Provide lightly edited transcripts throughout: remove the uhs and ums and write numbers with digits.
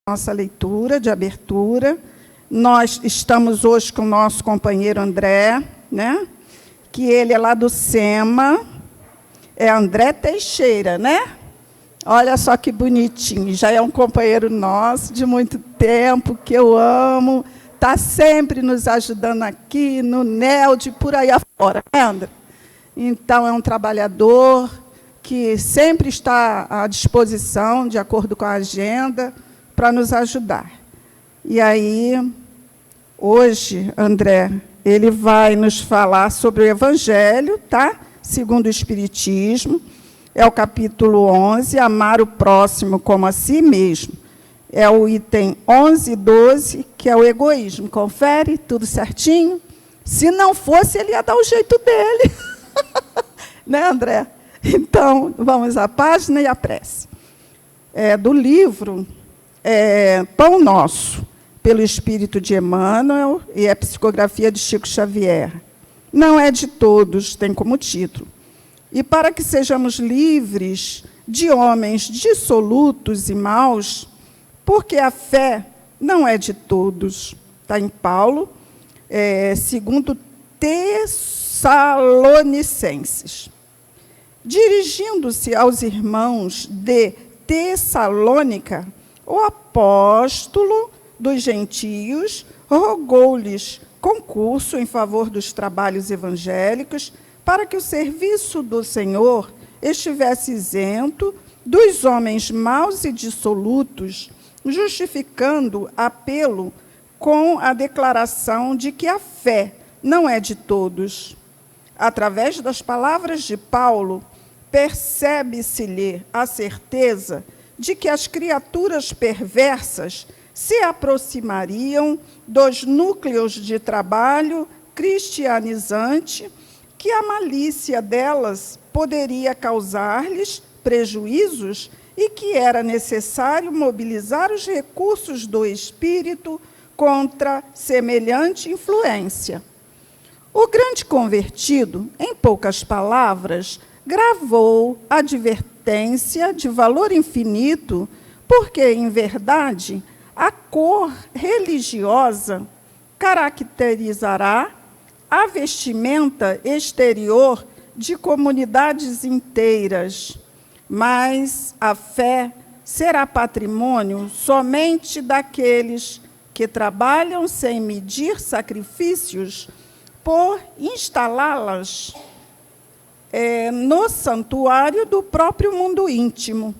nossa leitura de abertura. Nós estamos hoje com o nosso companheiro André, né? Que ele é lá do SEMA, é André Teixeira, né? Olha só que bonitinho, já é um companheiro nosso de muito tempo, que eu amo, está sempre nos ajudando aqui, no NELD, por aí afora, né, André? Então, é um trabalhador que sempre está à disposição, de acordo com a agenda, para nos ajudar. E aí, hoje, André, ele vai nos falar sobre o Evangelho, tá? Segundo o Espiritismo, é o capítulo 11, amar o próximo como a si mesmo. É o item 11 e 12, que é o egoísmo. Confere, tudo certinho? Se não fosse, ele ia dar o jeito dele. Né, André? Então, vamos à página e à prece. Do livro Pão Nosso, pelo Espírito de Emmanuel, e a psicografia de Chico Xavier. Não é de todos, tem como título. E para que sejamos livres de homens dissolutos e maus, porque a fé não é de todos. Está em Paulo, segundo Tessalonicenses. Dirigindo-se aos irmãos de Tessalônica, o apóstolo dos gentios rogou-lhes concurso em favor dos trabalhos evangélicos, para que o serviço do Senhor estivesse isento dos homens maus e dissolutos, justificando apelo com a declaração de que a fé não é de todos. Através das palavras de Paulo, percebe-se-lhe a certeza de que as criaturas perversas se aproximariam dos núcleos de trabalho cristianizante, que a malícia delas poderia causar-lhes prejuízos e que era necessário mobilizar os recursos do espírito contra semelhante influência. O grande convertido, em poucas palavras, gravou advertência de valor infinito, porque, em verdade, a cor religiosa caracterizará a vestimenta exterior de comunidades inteiras, mas a fé será patrimônio somente daqueles que trabalham sem medir sacrifícios por instalá-las no santuário do próprio mundo íntimo.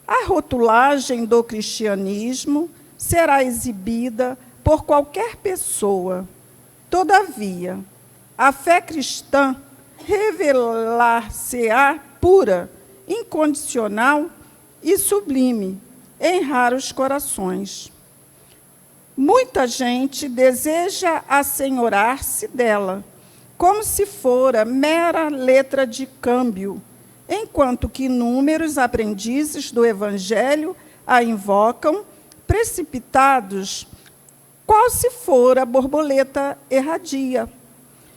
A rotulagem do cristianismo será exibida por qualquer pessoa. Todavia, a fé cristã revelar-se-á pura, incondicional e sublime em raros corações. Muita gente deseja assenhorar-se dela, como se fora mera letra de câmbio, enquanto que inúmeros aprendizes do Evangelho a invocam, precipitados, qual se fora borboleta erradia.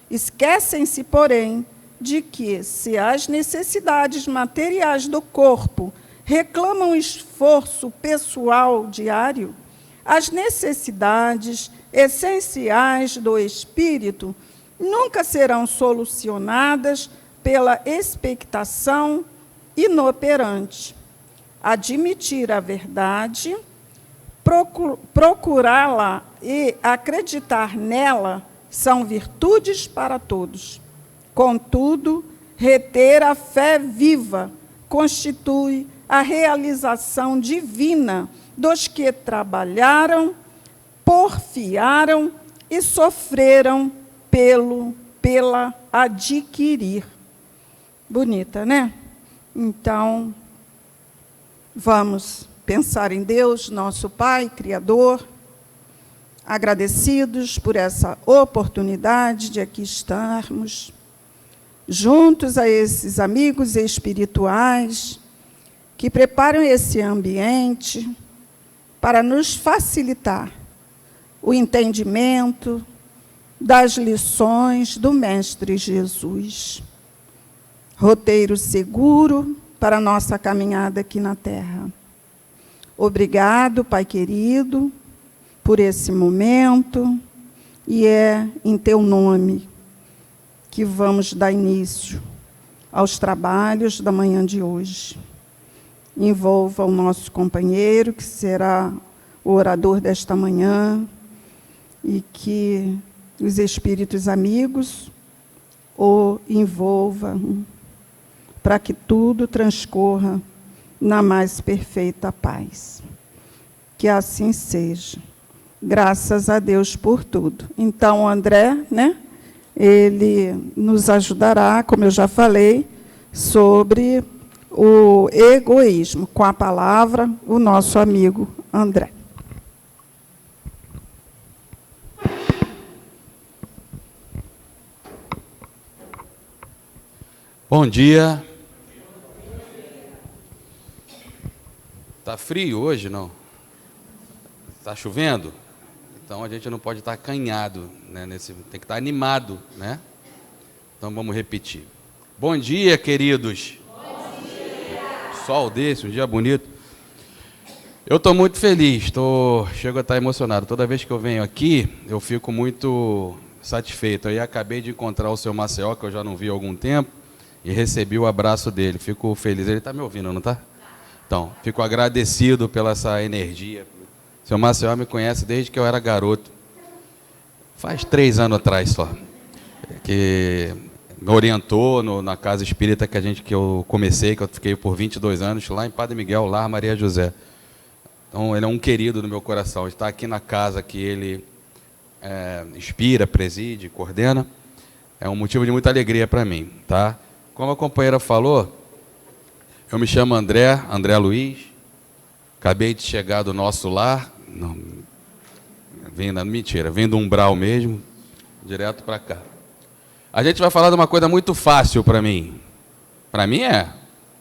Esquecem-se, porém, de que, se as necessidades materiais do corpo reclamam esforço pessoal diário, as necessidades essenciais do espírito nunca serão solucionadas pela expectação inoperante. Admitir a verdade, procurá-la e acreditar nela são virtudes para todos. Contudo, reter a fé viva constitui a realização divina dos que trabalharam, porfiaram e sofreram pela adquirir. Bonita, né? Então, vamos pensar em Deus, nosso Pai, Criador, agradecidos por essa oportunidade de aqui estarmos, juntos a esses amigos espirituais que preparam esse ambiente para nos facilitar o entendimento das lições do Mestre Jesus. Roteiro seguro para a nossa caminhada aqui na Terra. Obrigado, Pai querido, por esse momento, e é em Teu nome que vamos dar início aos trabalhos da manhã de hoje. Envolva o nosso companheiro, que será o orador desta manhã, e que os espíritos amigos o envolvam, para que tudo transcorra na mais perfeita paz. Que assim seja. Graças a Deus por tudo. Então, o André, ele nos ajudará, como eu já falei, sobre o egoísmo. Com a palavra, o nosso amigo André. Bom dia. Tá frio hoje, não? Tá chovendo? Então a gente não pode estar acanhado, né? Tem que estar animado, né? Então vamos repetir. Bom dia, queridos. Bom dia. Sol desse, um dia bonito. Eu estou muito feliz, chego a estar emocionado. Toda vez que eu venho aqui, eu fico muito satisfeito. Aí acabei de encontrar o seu Maceió, que eu já não vi há algum tempo, e recebi o abraço dele. Fico feliz. Ele está me ouvindo, não está? Então, fico agradecido pela essa energia. O seu Maceió me conhece desde que eu era garoto. Faz 3 anos atrás só. Que me orientou na casa espírita que eu comecei, que eu fiquei por 22 anos, lá em Padre Miguel, Lar Maria José. Então, ele é um querido no meu coração. Está aqui na casa que ele inspira, preside, coordena. É um motivo de muita alegria para mim, tá? Como a companheira falou, eu me chamo André Luiz, acabei de chegar do nosso lar, vim do umbral mesmo, direto para cá. A gente vai falar de uma coisa muito fácil para mim. Para mim é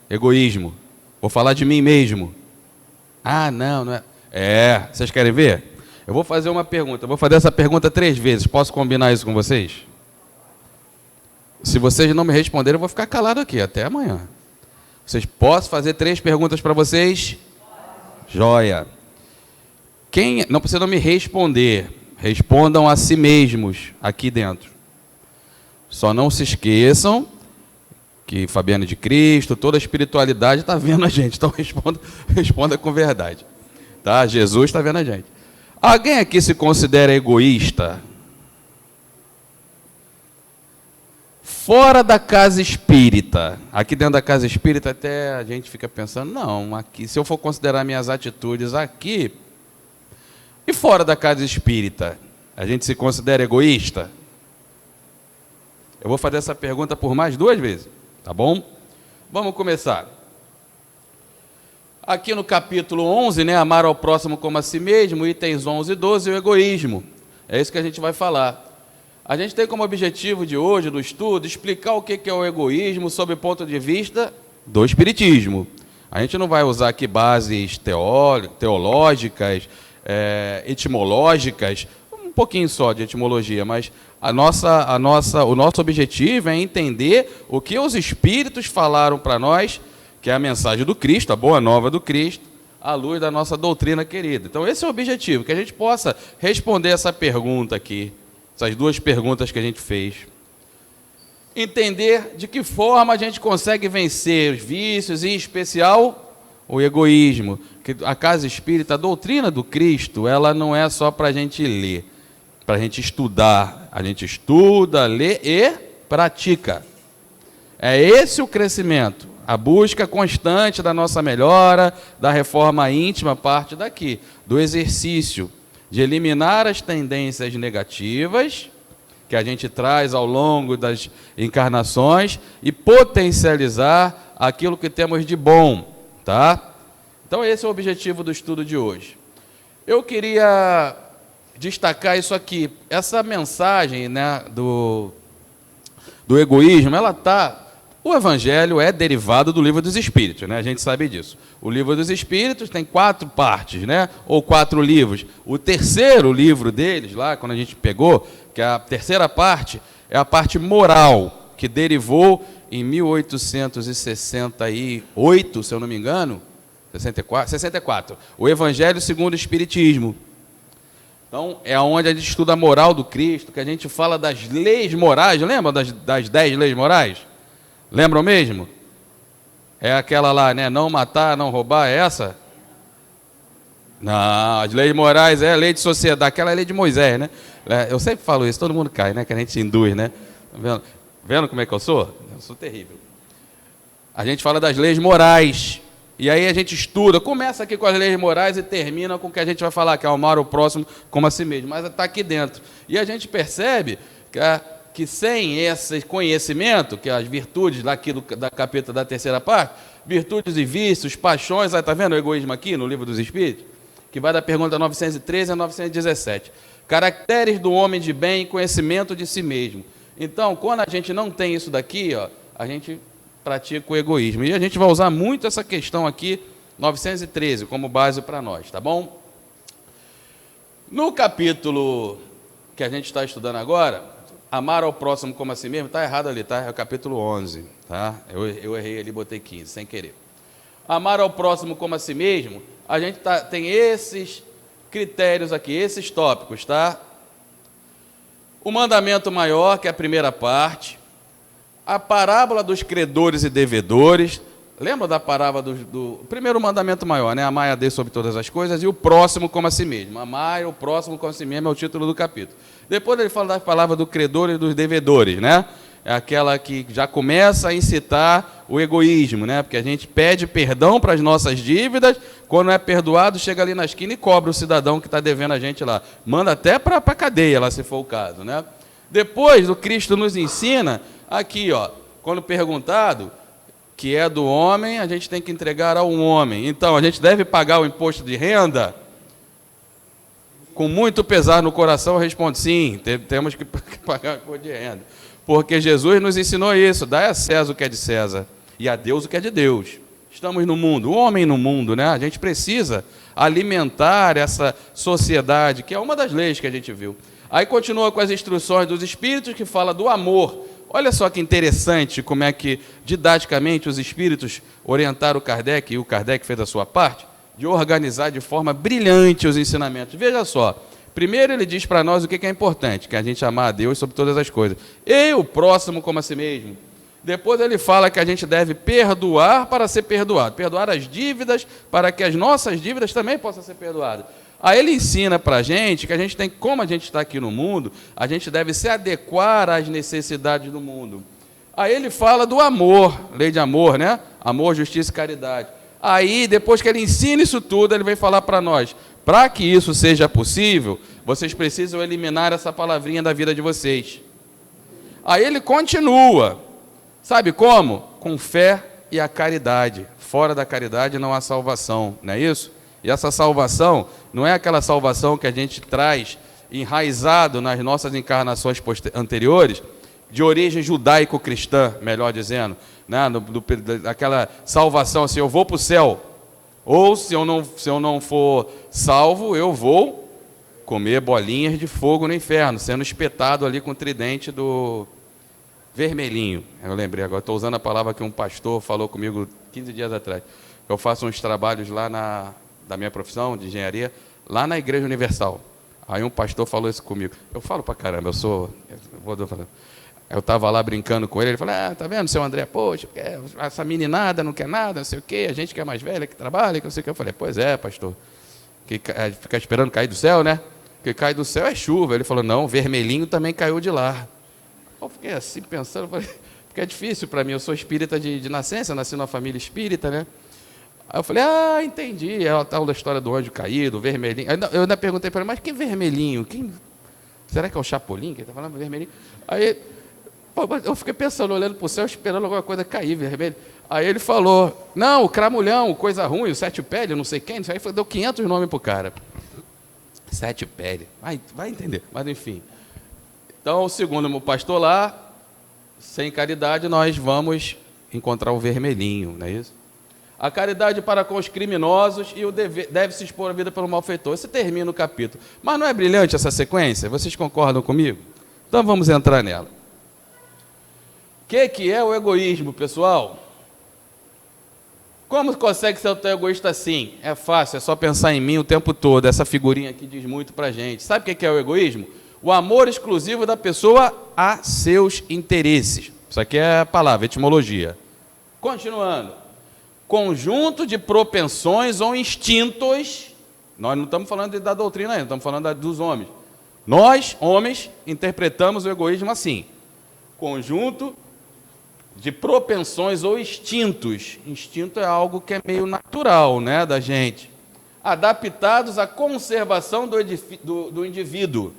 egoísmo. Vou falar de mim mesmo. Ah, não é. Vocês querem ver? Eu vou fazer uma pergunta, eu vou fazer essa pergunta 3 vezes, posso combinar isso com vocês? Se vocês não me responderem, eu vou ficar calado aqui até amanhã. Posso fazer 3 perguntas para vocês? Joia. Não precisa me responder. Respondam a si mesmos aqui dentro. Só não se esqueçam que Fabiano de Cristo, toda a espiritualidade está vendo a gente. Então responda com verdade. Tá? Jesus está vendo a gente. Alguém aqui se considera egoísta? Fora da casa espírita, aqui dentro da casa espírita até a gente fica pensando, não, aqui, se eu for considerar minhas atitudes aqui, e fora da casa espírita, a gente se considera egoísta? Eu vou fazer essa pergunta por mais 2 vezes, tá bom? Vamos começar. Aqui no capítulo 11, amar ao próximo como a si mesmo, itens 11 e 12, o egoísmo. É isso que a gente vai falar. A gente tem como objetivo de hoje, do estudo, explicar o que é o egoísmo sob o ponto de vista do espiritismo. A gente não vai usar aqui bases teológicas, etimológicas, um pouquinho só de etimologia, mas o nosso objetivo é entender o que os espíritos falaram para nós, que é a mensagem do Cristo, a boa nova do Cristo, à luz da nossa doutrina querida. Então esse é o objetivo, que a gente possa responder essa pergunta aqui, essas 2 perguntas que a gente fez. Entender de que forma a gente consegue vencer os vícios, em especial o egoísmo. Que a casa espírita, a doutrina do Cristo, ela não é só para a gente ler, para a gente estudar. A gente estuda, lê e pratica. É esse o crescimento, a busca constante da nossa melhora, da reforma íntima, parte daqui, do exercício de eliminar as tendências negativas que a gente traz ao longo das encarnações e potencializar aquilo que temos de bom, tá? Então esse é o objetivo do estudo de hoje. Eu queria destacar isso aqui, essa mensagem, do egoísmo, ela está... O Evangelho é derivado do Livro dos Espíritos, a gente sabe disso. O Livro dos Espíritos tem 4 partes, ou 4 livros. O terceiro livro deles, lá quando a gente pegou, que é a terceira parte, é a parte moral, que derivou em 1868, se eu não me engano, 64? 64. O Evangelho segundo o Espiritismo. Então, é onde a gente estuda a moral do Cristo, que a gente fala das leis morais. Lembra das 10 leis morais? Lembram mesmo? É aquela lá, né? Não matar, não roubar, é essa? Não, as leis morais é a lei de sociedade, aquela é a lei de Moisés, né? Eu sempre falo isso, todo mundo cai, né? Que a gente induz, né? Tá vendo como é que eu sou? Eu sou terrível. A gente fala das leis morais. E aí a gente estuda, começa aqui com as leis morais e termina com o que a gente vai falar, que é amar o próximo como a si mesmo. Mas está aqui dentro. E a gente percebe que sem esse conhecimento, que as virtudes lá aqui da capítulo da terceira parte, virtudes e vícios, paixões, está vendo o egoísmo aqui no Livro dos Espíritos? Que vai da pergunta 913 a 917. Caracteres do homem de bem e conhecimento de si mesmo. Então, quando a gente não tem isso daqui, ó, a gente pratica o egoísmo. E a gente vai usar muito essa questão aqui, 913, como base para nós, tá bom? No capítulo que a gente está estudando agora, amar ao próximo como a si mesmo, está errado ali, tá? É o capítulo 11, tá? Eu errei ali, botei 15, sem querer. Amar ao próximo como a si mesmo, a gente tem esses critérios aqui, esses tópicos, tá? O mandamento maior, que é a primeira parte, a parábola dos credores e devedores. Lembra da parábola do primeiro mandamento maior, né? Amar a Deus sobre todas as coisas e o próximo como a si mesmo. Amar o próximo como a si mesmo é o título do capítulo. Depois ele fala da palavra do credor e dos devedores, né? É aquela que já começa a incitar o egoísmo, né? Porque a gente pede perdão para as nossas dívidas, quando é perdoado, chega ali na esquina e cobra o cidadão que está devendo a gente lá. Manda até para a cadeia, lá, se for o caso, né? Depois, o Cristo nos ensina, aqui, ó, quando perguntado, que é do homem, a gente tem que entregar ao homem. Então, a gente deve pagar o imposto de renda? Com muito pesar no coração, responde sim, temos que pagar o imposto de renda. Porque Jesus nos ensinou isso, dá a César o que é de César e a Deus o que é de Deus. Estamos no mundo, o homem no mundo, né? A gente precisa alimentar essa sociedade, que é uma das leis que a gente viu. Aí continua com as instruções dos Espíritos, que fala do amor. Olha só que interessante como é que, didaticamente, os Espíritos orientaram o Kardec, e o Kardec fez a sua parte, de organizar de forma brilhante os ensinamentos. Veja só. Primeiro ele diz para nós o que é importante, que é a gente amar a Deus sobre todas as coisas. E o próximo como a si mesmo. Depois ele fala que a gente deve perdoar para ser perdoado. Perdoar as dívidas para que as nossas dívidas também possam ser perdoadas. Aí ele ensina para a gente que a gente tem, como a gente está aqui no mundo, a gente deve se adequar às necessidades do mundo. Aí ele fala do amor, lei de amor, né? Amor, justiça e caridade. Aí, depois que ele ensina isso tudo, ele vem falar para nós, para que isso seja possível, vocês precisam eliminar essa palavrinha da vida de vocês. Aí ele continua, sabe como? Com fé e a caridade. Fora da caridade não há salvação, não é isso? E essa salvação não é aquela salvação que a gente traz enraizado nas nossas encarnações anteriores, de origem judaico-cristã, melhor dizendo, né? Aquela salvação assim, eu vou para o céu, ou se eu não for salvo, eu vou comer bolinhas de fogo no inferno, sendo espetado ali com o tridente do vermelhinho. Eu lembrei agora, estou usando a palavra que um pastor falou comigo 15 dias atrás. Eu faço uns trabalhos lá da minha profissão de engenharia, lá na Igreja Universal. Aí um pastor falou isso comigo. Eu falo pra caramba, eu estava lá brincando com ele falou, tá vendo, seu André, poxa, essa meninada não quer nada, não sei o quê, a gente que é mais velha, que trabalha, que não sei o quê. Eu falei, pois é, pastor, que fica esperando cair do céu, né? Que cai do céu é chuva. Ele falou, não, vermelhinho também caiu de lá. Eu fiquei assim pensando, falei, porque é difícil para mim, eu sou espírita de nascença, nasci numa família espírita, né? Aí eu falei, entendi, é a tal da história do anjo caído, vermelhinho. Eu ainda perguntei para ele, mas que vermelhinho? Será que é o Chapolin que está falando vermelhinho? Aí eu fiquei pensando, olhando para o céu, esperando alguma coisa cair, vermelho. Aí ele falou, não, o cramulhão, coisa ruim, o sete pele, não sei quem, aí deu 500 nomes para o cara. Sete pele, vai entender, mas enfim. Então, segundo o pastor lá, sem caridade, nós vamos encontrar o vermelhinho, não é isso? A caridade para com os criminosos e o deve se expor a vida pelo malfeitor. Você termina o capítulo. Mas não é brilhante essa sequência? Vocês concordam comigo? Então vamos entrar nela. O que é o egoísmo, pessoal? Como consegue ser tão egoísta assim? É fácil, é só pensar em mim o tempo todo. Essa figurinha aqui diz muito pra gente. Sabe o que é o egoísmo? O amor exclusivo da pessoa a seus interesses. Isso aqui é a palavra, etimologia. Continuando. Conjunto de propensões ou instintos. Nós não estamos falando da doutrina ainda, estamos falando dos homens. Nós, homens, interpretamos o egoísmo assim. Conjunto de propensões ou instintos. Instinto é algo que é meio natural, né, da gente. Adaptados à conservação do indivíduo.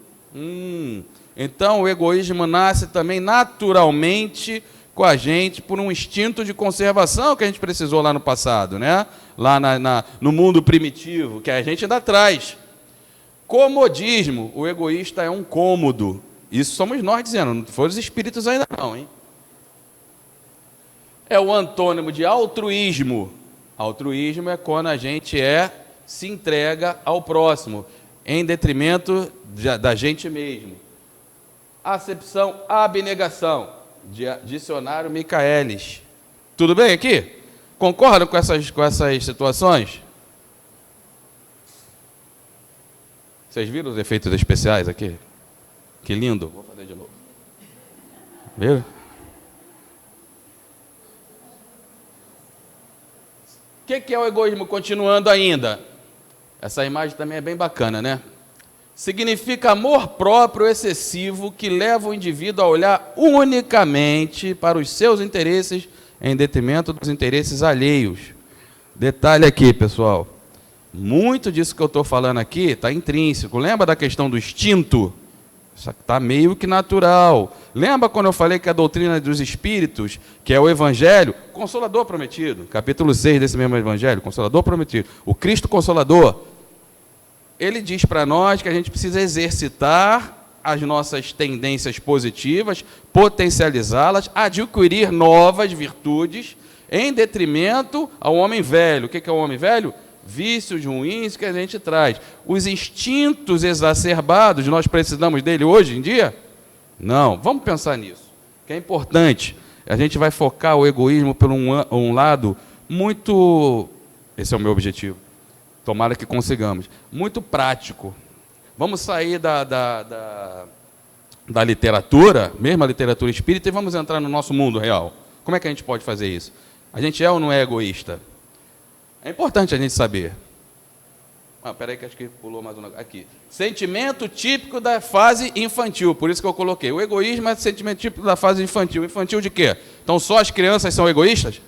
Então, o egoísmo nasce também naturalmente com a gente por um instinto de conservação que a gente precisou lá no passado, né? Lá no mundo primitivo, que a gente ainda traz. Comodismo. O egoísta é um cômodo. Isso somos nós dizendo, não foram os espíritos ainda não, hein? É o antônimo de altruísmo. Altruísmo é quando a gente se entrega ao próximo, em detrimento da gente mesmo. Acepção, abnegação. Dicionário Michaelis. Tudo bem aqui? Concordam com essas situações? Vocês viram os efeitos especiais aqui? Que lindo. Vou fazer de novo. Viram? O que é o egoísmo? Continuando ainda. Essa imagem também é bem bacana, né? Significa amor próprio excessivo que leva o indivíduo a olhar unicamente para os seus interesses em detrimento dos interesses alheios. Detalhe aqui, pessoal. Muito disso que eu estou falando aqui está intrínseco. Lembra da questão do instinto? Isso está meio que natural. Lembra quando eu falei que a doutrina dos espíritos, que é o Evangelho, Consolador Prometido, capítulo 6 desse mesmo Evangelho, Consolador Prometido, o Cristo Consolador, ele diz para nós que a gente precisa exercitar as nossas tendências positivas, potencializá-las, adquirir novas virtudes, em detrimento ao homem velho. O que é o homem velho? Vícios ruins que a gente traz. Os instintos exacerbados, nós precisamos dele hoje em dia? Não. Vamos pensar nisso, que é importante. A gente vai focar o egoísmo por um lado muito... Esse é o meu objetivo. Tomara que consigamos. Muito prático. Vamos sair da literatura, mesmo a literatura espírita, e vamos entrar no nosso mundo real. Como é que a gente pode fazer isso? A gente é ou não é egoísta? É importante a gente saber. Peraí que acho que pulou mais um negócio. Aqui. Sentimento típico da fase infantil. Por isso que eu coloquei. O egoísmo é sentimento típico da fase infantil. Infantil de quê? Então só as crianças são egoístas?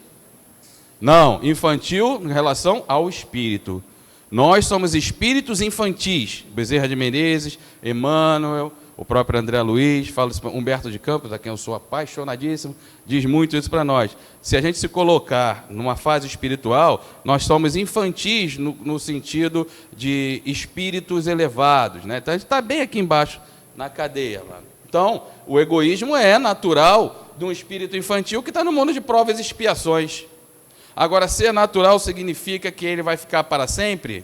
Não. Infantil em relação ao espírito. Nós somos espíritos infantis. Bezerra de Menezes, Emmanuel, o próprio André Luiz, Humberto de Campos, a quem eu sou apaixonadíssimo, diz muito isso para nós. Se a gente se colocar numa fase espiritual, nós somos infantis no sentido de espíritos elevados, né? Então a gente está bem aqui embaixo na cadeia. Lá. Então, o egoísmo é natural de um espírito infantil que está no mundo de provas e expiações. Agora, ser natural significa que ele vai ficar para sempre?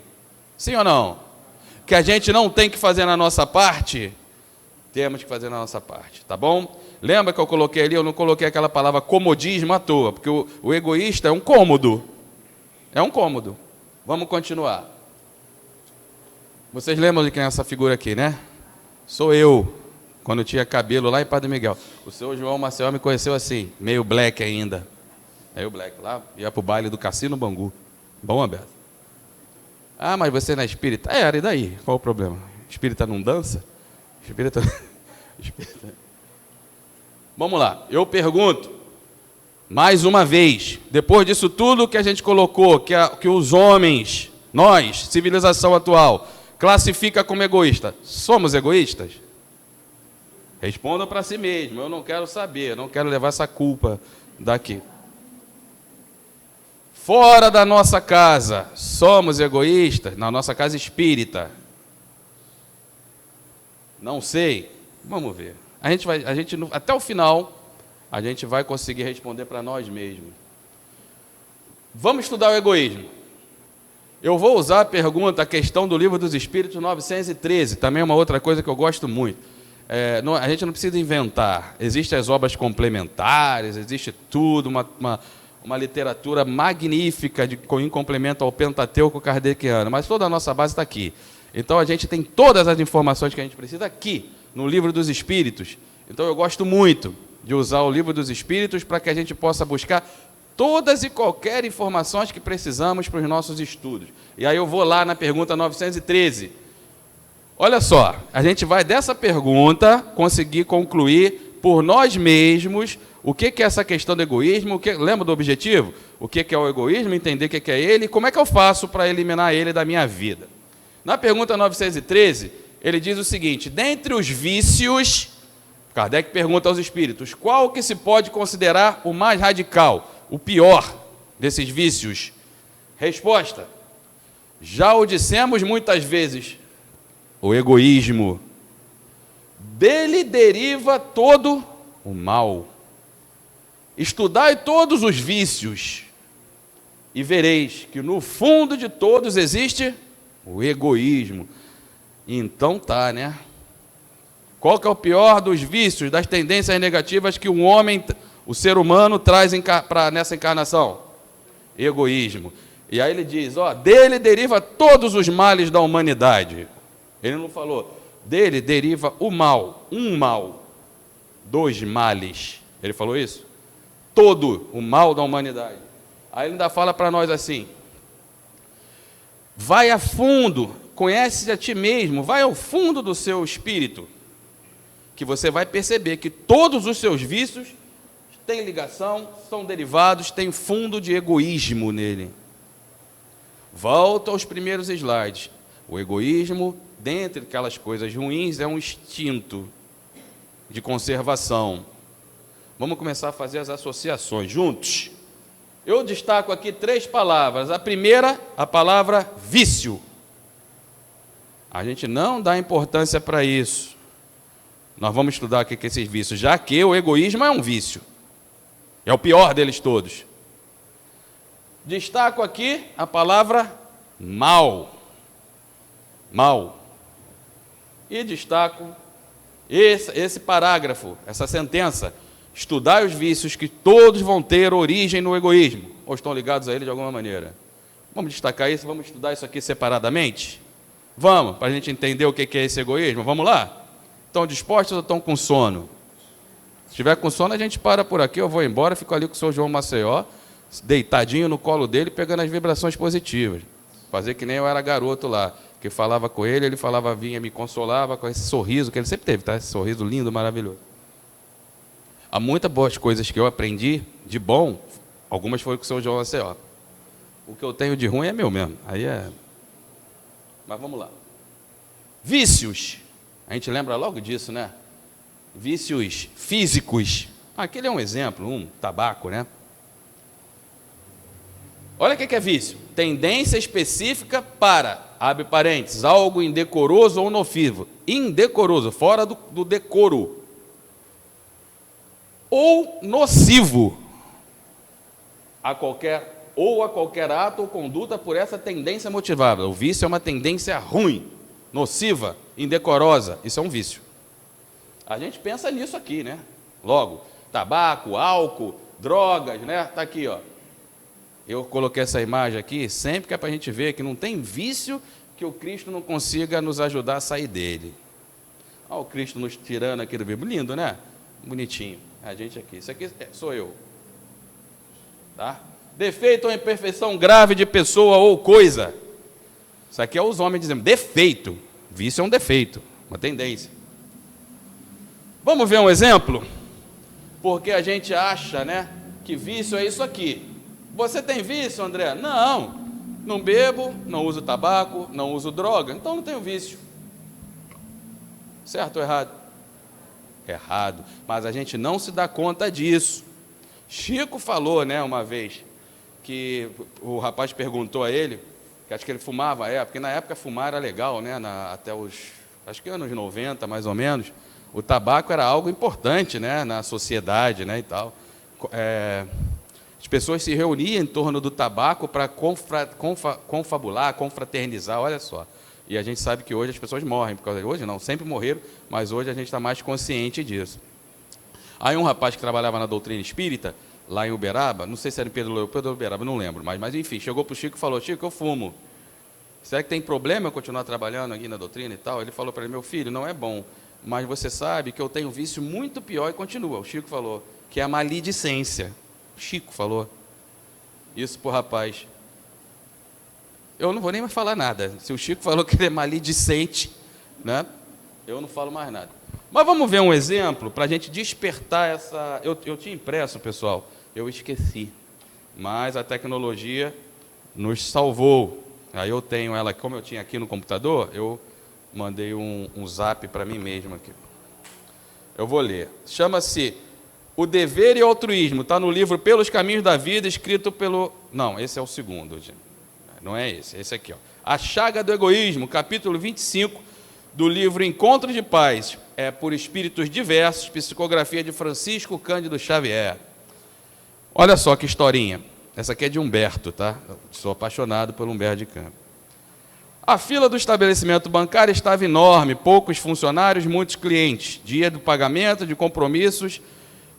Sim ou não? Que a gente não tem que fazer na nossa parte? Temos que fazer na nossa parte, tá bom? Lembra que eu coloquei ali, eu não coloquei aquela palavra comodismo à toa, porque o egoísta é um cômodo. É um cômodo. Vamos continuar. Vocês lembram de quem é essa figura aqui, né? Sou eu, quando eu tinha cabelo lá em Padre Miguel. O seu João Marcel me conheceu assim, meio black ainda. Meio black, lá ia para o baile do Cassino Bangu. Bom, Alberto? Ah, mas você não é espírita? Era, e daí? Qual o problema? Espírita não dança? Espírita... Vamos lá, eu pergunto, mais uma vez, depois disso tudo que a gente colocou, que os homens, nós, civilização atual, classifica como egoísta, somos egoístas? Respondam para si mesmo, eu não quero saber, não quero levar essa culpa daqui. Fora da nossa casa, somos egoístas? Na nossa casa espírita? Não sei. Vamos ver. Até o final, a gente vai conseguir responder para nós mesmos. Vamos estudar o egoísmo. Eu vou usar a questão do Livro dos Espíritos 913, também é uma outra coisa que eu gosto muito. A gente não precisa inventar. Existem as obras complementares, existe tudo, uma literatura magnífica em complemento ao Pentateuco kardeciano, mas toda a nossa base está aqui. Então a gente tem todas as informações que a gente precisa aqui, no Livro dos Espíritos. Então eu gosto muito de usar o Livro dos Espíritos para que a gente possa buscar todas e qualquer informações que precisamos para os nossos estudos. E aí eu vou lá na pergunta 913. Olha só, a gente vai dessa pergunta conseguir concluir por nós mesmos o que é essa questão do egoísmo, lembra do objetivo? O que é o egoísmo, entender o que é ele, e como é que eu faço para eliminar ele da minha vida. Na pergunta 913, ele diz o seguinte: dentre os vícios, Kardec pergunta aos espíritos, qual que se pode considerar o mais radical, o pior desses vícios? Resposta: já o dissemos muitas vezes, o egoísmo. Dele deriva todo o mal. Estudai todos os vícios e vereis que no fundo de todos existe o egoísmo. Então tá, né? Qual que é o pior dos vícios, das tendências negativas que um homem, o ser humano, traz nessa encarnação? Egoísmo. E aí ele diz, dele deriva todos os males da humanidade. Ele não falou, dele deriva o mal, um mal, dois males. Ele falou isso? Todo o mal da humanidade. Aí ele ainda fala para nós assim, vai a fundo, conhece a ti mesmo, vai ao fundo do seu espírito, que você vai perceber que todos os seus vícios têm ligação, são derivados, têm fundo de egoísmo nele. Volta aos primeiros slides. O egoísmo, dentre aquelas coisas ruins, é um instinto de conservação. Vamos começar a fazer as associações juntos. Eu destaco aqui 3 palavras. A primeira, a palavra vício. A gente não dá importância para isso. Nós vamos estudar o que é esses vícios, já que o egoísmo é um vício. É o pior deles todos. Destaco aqui a palavra mal. Mal. E destaco esse parágrafo, essa sentença. Estudai os vícios que todos vão ter origem no egoísmo. Ou estão ligados a ele de alguma maneira. Vamos destacar isso, vamos estudar isso aqui separadamente? Vamos, para a gente entender o que é esse egoísmo. Vamos lá? Estão dispostos ou estão com sono? Se estiver com sono, a gente para por aqui, eu vou embora, fico ali com o seu João Maceió, deitadinho no colo dele, pegando as vibrações positivas. Fazer que nem eu era garoto lá, que falava com ele, ele falava, vinha, me consolava com esse sorriso que ele sempre teve, tá? Esse sorriso lindo, maravilhoso. Há muitas boas coisas que eu aprendi de bom, algumas foram com o seu João Maceió. O que eu tenho de ruim é meu mesmo. Aí é. Mas vamos lá. Vícios. A gente lembra logo disso, né? Vícios físicos. Aquele é um exemplo, tabaco, né? Olha o que é vício. Tendência específica para, abre parênteses, algo indecoroso ou nocivo. Indecoroso, fora do decoro. Ou nocivo a qualquer ato ou conduta por essa tendência motivada. O vício é uma tendência ruim, nociva, indecorosa. Isso é um vício. A gente pensa nisso aqui, né? Logo, tabaco, álcool, drogas, né? Está aqui, ó. Eu coloquei essa imagem aqui sempre que é para a gente ver que não tem vício que o Cristo não consiga nos ajudar a sair dele. Olha o Cristo nos tirando aqui do Bíblia. Lindo, né? Bonitinho. A gente aqui. Isso aqui sou eu. Tá? Defeito ou imperfeição grave de pessoa ou coisa. Isso aqui é os homens dizendo defeito. Vício é um defeito, uma tendência. Vamos ver um exemplo? Porque a gente acha, né, que vício é isso aqui. Você tem vício, André? Não. Não bebo, não uso tabaco, não uso droga. Então não tenho vício. Certo ou errado? Errado, mas a gente não se dá conta disso. Chico falou, né, uma vez, que o rapaz perguntou a ele, que acho que ele fumava porque na época fumar era legal, né, até os, acho que anos 90, mais ou menos, o tabaco era algo importante, né, na sociedade, né, e tal. As pessoas se reuniam em torno do tabaco para confabular, confraternizar, olha só. E a gente sabe que hoje as pessoas morrem por causa disso. Hoje não, sempre morreram, mas hoje a gente está mais consciente disso. Aí um rapaz que trabalhava na doutrina espírita, lá em Uberaba, não sei se era em Pedro Leopoldo ou Uberaba, não lembro, mas enfim, chegou para o Chico e falou, Chico, eu fumo. Será que tem problema eu continuar trabalhando aqui na doutrina e tal? Ele falou para ele, meu filho, não é bom, mas você sabe que eu tenho um vício muito pior e continua. O Chico falou, que é a maledicência. O Chico falou isso para o rapaz. Eu não vou nem mais falar nada. Se o Chico falou que ele é maledicente, né? Eu não falo mais nada. Mas vamos ver um exemplo para a gente despertar essa... Eu tinha impresso, pessoal, eu esqueci. Mas a tecnologia nos salvou. Aí eu tenho ela, como eu tinha aqui no computador, eu mandei um zap para mim mesmo aqui. Eu vou ler. Chama-se O Dever e o Altruísmo. Está no livro Pelos Caminhos da Vida, escrito pelo... Não, esse é o segundo, gente. Não é esse aqui. Ó. A Chaga do Egoísmo, capítulo 25, do livro Encontro de Paz, por espíritos diversos, psicografia de Francisco Cândido Xavier. Olha só que historinha. Essa aqui é de Humberto, tá? Sou apaixonado por Humberto de Campos. A fila do estabelecimento bancário estava enorme, poucos funcionários, muitos clientes. Dia do pagamento, de compromissos,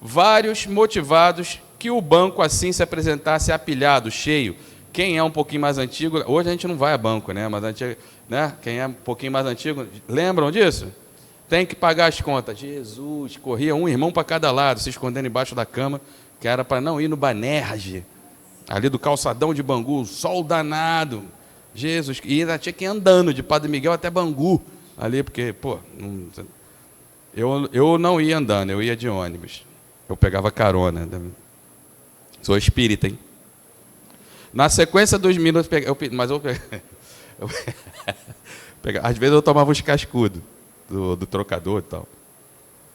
vários motivados que o banco assim se apresentasse apilhado, cheio. Quem é um pouquinho mais antigo, hoje a gente não vai a banco, né? Mas antigo, né? Quem é um pouquinho mais antigo, lembram disso? Tem que pagar as contas. Jesus, corria um irmão para cada lado, se escondendo embaixo da cama, que era para não ir no Banerje, ali do calçadão de Bangu, sol danado. Jesus, e ainda tinha que ir andando de Padre Miguel até Bangu, ali, porque, pô, eu não ia andando, eu ia de ônibus. Eu pegava carona. Sou espírita, hein? Na sequência dos minutos, às vezes eu tomava os cascudos do trocador e tal.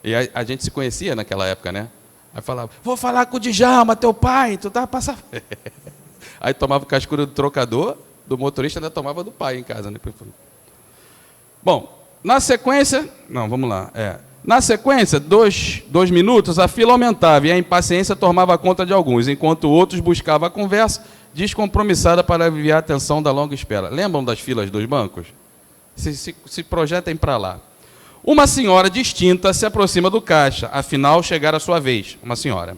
E a gente se conhecia naquela época, né? Aí falava, vou falar com o Djalma, teu pai, tu tá passando. Aí tomava o cascudo do trocador, do motorista, ainda tomava do pai em casa, né? Bom, na sequência, não, vamos lá. Na sequência, dois minutos, a fila aumentava e a impaciência tomava conta de alguns, enquanto outros buscavam a conversa descompromissada para aliviar a tensão da longa espera. Lembram das filas dos bancos? Se projetem para lá. Uma senhora distinta se aproxima do caixa, afinal chegara a sua vez. Uma senhora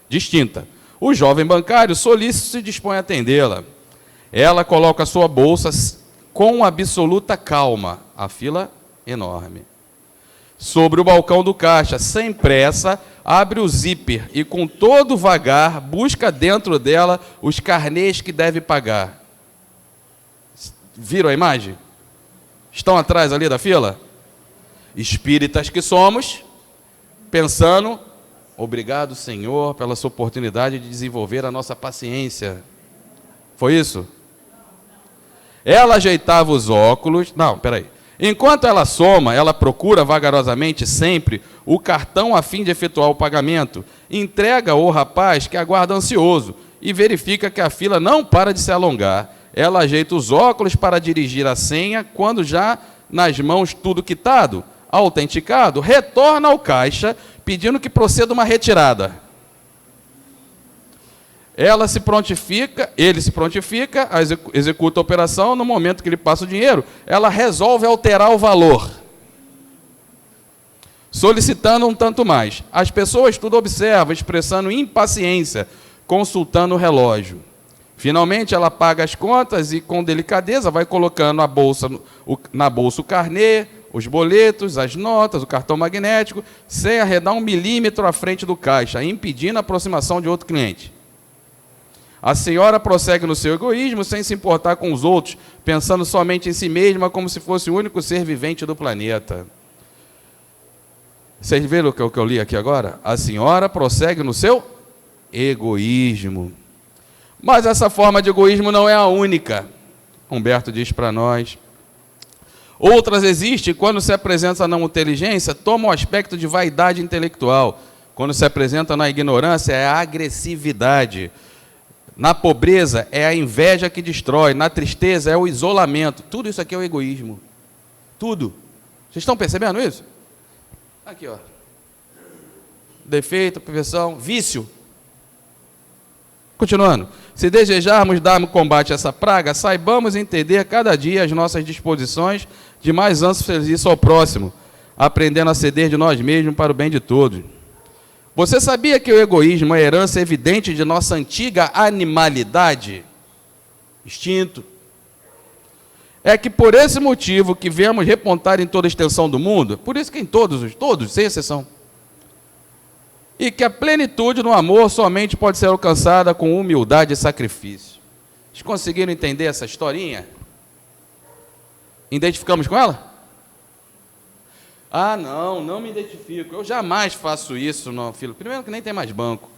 distinta. O jovem bancário solícito se dispõe a atendê-la. Ela coloca a sua bolsa com absoluta calma, a fila enorme, sobre o balcão do caixa, sem pressa, abre o zíper e com todo vagar busca dentro dela os carnês que deve pagar. Viram a imagem? Estão atrás ali da fila? Espíritas que somos, pensando, obrigado, Senhor, pela sua oportunidade de desenvolver a nossa paciência. Foi isso? Ela ajeitava os óculos. Não, peraí. Enquanto ela soma, ela procura vagarosamente sempre o cartão a fim de efetuar o pagamento, entrega ao rapaz que aguarda ansioso e verifica que a fila não para de se alongar. Ela ajeita os óculos para dirigir a senha, quando já nas mãos tudo quitado, autenticado, retorna ao caixa pedindo que proceda uma retirada. Ele se prontifica, executa a operação. No momento que ele passa o dinheiro, ela resolve alterar o valor, solicitando um tanto mais. As pessoas tudo observam, expressando impaciência, consultando o relógio. Finalmente, ela paga as contas e, com delicadeza, vai colocando na bolsa o carnê, os boletos, as notas, o cartão magnético, sem arredar 1 milímetro à frente do caixa, impedindo a aproximação de outro cliente. A senhora prossegue no seu egoísmo, sem se importar com os outros, pensando somente em si mesma, como se fosse o único ser vivente do planeta. Vocês viram o que eu li aqui agora? A senhora prossegue no seu egoísmo. Mas essa forma de egoísmo não é a única. Humberto diz para nós. Outras existem, quando se apresenta na inteligência, tomam o aspecto de vaidade intelectual. Quando se apresenta na ignorância, é a agressividade. Na pobreza, é a inveja que destrói. Na tristeza, é o isolamento. Tudo isso aqui é o egoísmo. Tudo. Vocês estão percebendo isso? Aqui, ó. Defeito, perversão, vício. Continuando. Se desejarmos dar combate a essa praga, saibamos entender cada dia as nossas disposições de mais amplo serviço ao próximo, aprendendo a ceder de nós mesmos para o bem de todos. Você sabia que o egoísmo é herança evidente de nossa antiga animalidade? Instinto. É que por esse motivo que viemos repontar em toda a extensão do mundo, por isso que em todos, sem exceção, e que a plenitude no amor somente pode ser alcançada com humildade e sacrifício. Vocês conseguiram entender essa historinha? Identificamos com ela? Ah, não me identifico. Eu jamais faço isso, não, filho. Primeiro que nem tem mais banco.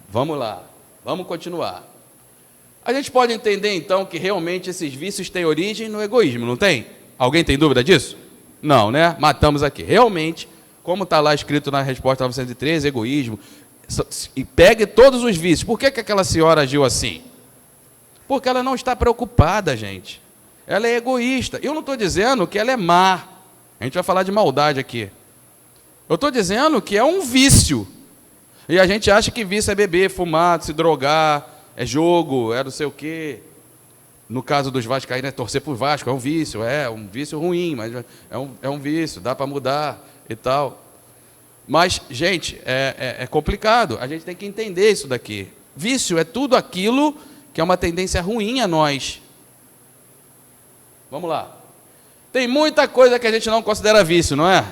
Vamos lá, vamos continuar. A gente pode entender, então, que realmente esses vícios têm origem no egoísmo, não tem? Alguém tem dúvida disso? Não, né? Matamos aqui. Realmente, como está lá escrito na resposta 913, egoísmo, e pegue todos os vícios. Por que aquela senhora agiu assim? Porque ela não está preocupada, gente. Ela é egoísta. Eu não estou dizendo que ela é má. A gente vai falar de maldade aqui. Eu estou dizendo que é um vício. E a gente acha que vício é beber, fumar, se drogar, é jogo, é não sei o quê. No caso dos vascaínos, torcer por Vasco, é um vício ruim, mas é um vício, dá para mudar e tal. Mas, gente, é complicado. A gente tem que entender isso daqui. Vício é tudo aquilo que é uma tendência ruim a nós. Vamos lá. Tem muita coisa que a gente não considera vício, não é?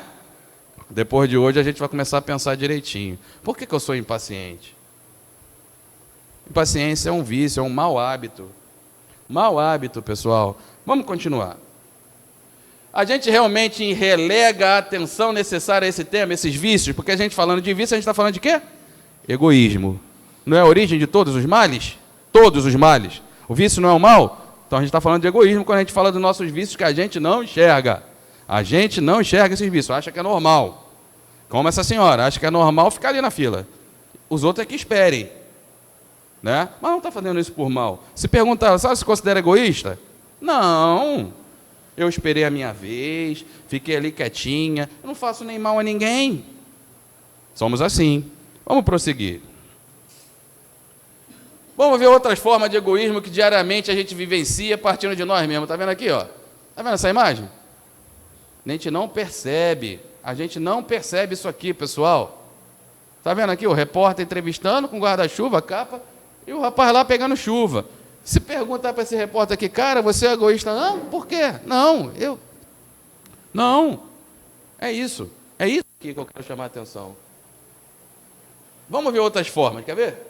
Depois de hoje a gente vai começar a pensar direitinho. Por que eu sou impaciente? Impaciência é um vício, é um mau hábito. Mau hábito, pessoal. Vamos continuar. A gente realmente relega a atenção necessária a esse tema, esses vícios, porque a gente falando de vício, a gente está falando de quê? Egoísmo. Não é a origem de todos os males? Todos os males. O vício não é o mal? Então a gente está falando de egoísmo quando a gente fala dos nossos vícios que a gente não enxerga. A gente não enxerga esses vícios, acha que é normal. Como essa senhora, acha que é normal ficar ali na fila. Os outros é que esperem. Né? Mas não está fazendo isso por mal. Se perguntar, a senhora se considera egoísta? Não. Eu esperei a minha vez, fiquei ali quietinha, eu não faço nem mal a ninguém. Somos assim. Vamos prosseguir. Vamos ver outras formas de egoísmo que diariamente a gente vivencia partindo de nós mesmos. Está vendo aqui? Está vendo essa imagem? A gente não percebe. A gente não percebe isso aqui, pessoal. Está vendo aqui o repórter entrevistando com guarda-chuva, capa, e o rapaz lá pegando chuva. Se perguntar para esse repórter aqui, cara, você é egoísta? Não, por quê? Não. É isso aqui que eu quero chamar a atenção. Vamos ver outras formas, quer ver?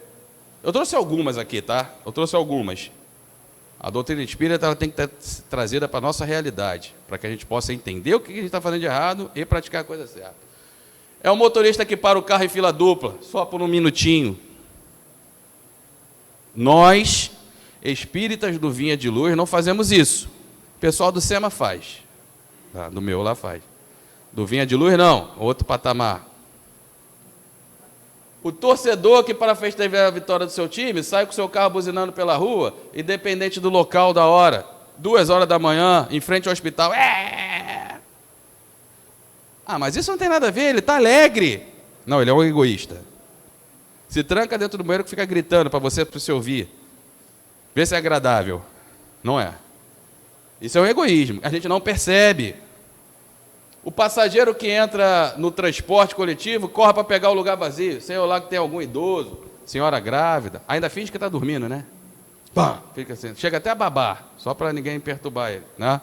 Eu trouxe algumas aqui, tá? A doutrina espírita ela tem que ser trazida para a nossa realidade, para que a gente possa entender o que a gente está fazendo de errado e praticar a coisa certa. É o motorista que para o carro em fila dupla, só por um minutinho. Nós, espíritas do Vinha de Luz, não fazemos isso. O pessoal do SEMA faz. Do meu lá faz. Do Vinha de Luz, não. Outro patamar. O torcedor que, para festejar a vitória do seu time, sai com o seu carro buzinando pela rua, independente do local, da hora. 2h da manhã, em frente ao hospital. Mas isso não tem nada a ver, ele está alegre. Não, ele é um egoísta. Se tranca dentro do banheiro que fica gritando para você ouvir. Vê se é agradável. Não é. Isso é um egoísmo. A gente não percebe. O passageiro que entra no transporte coletivo corre para pegar o lugar vazio. Sei lá que tem algum idoso, senhora grávida. Ainda finge que está dormindo, né? Pá, fica assim. Chega até a babar, só para ninguém perturbar ele. Né?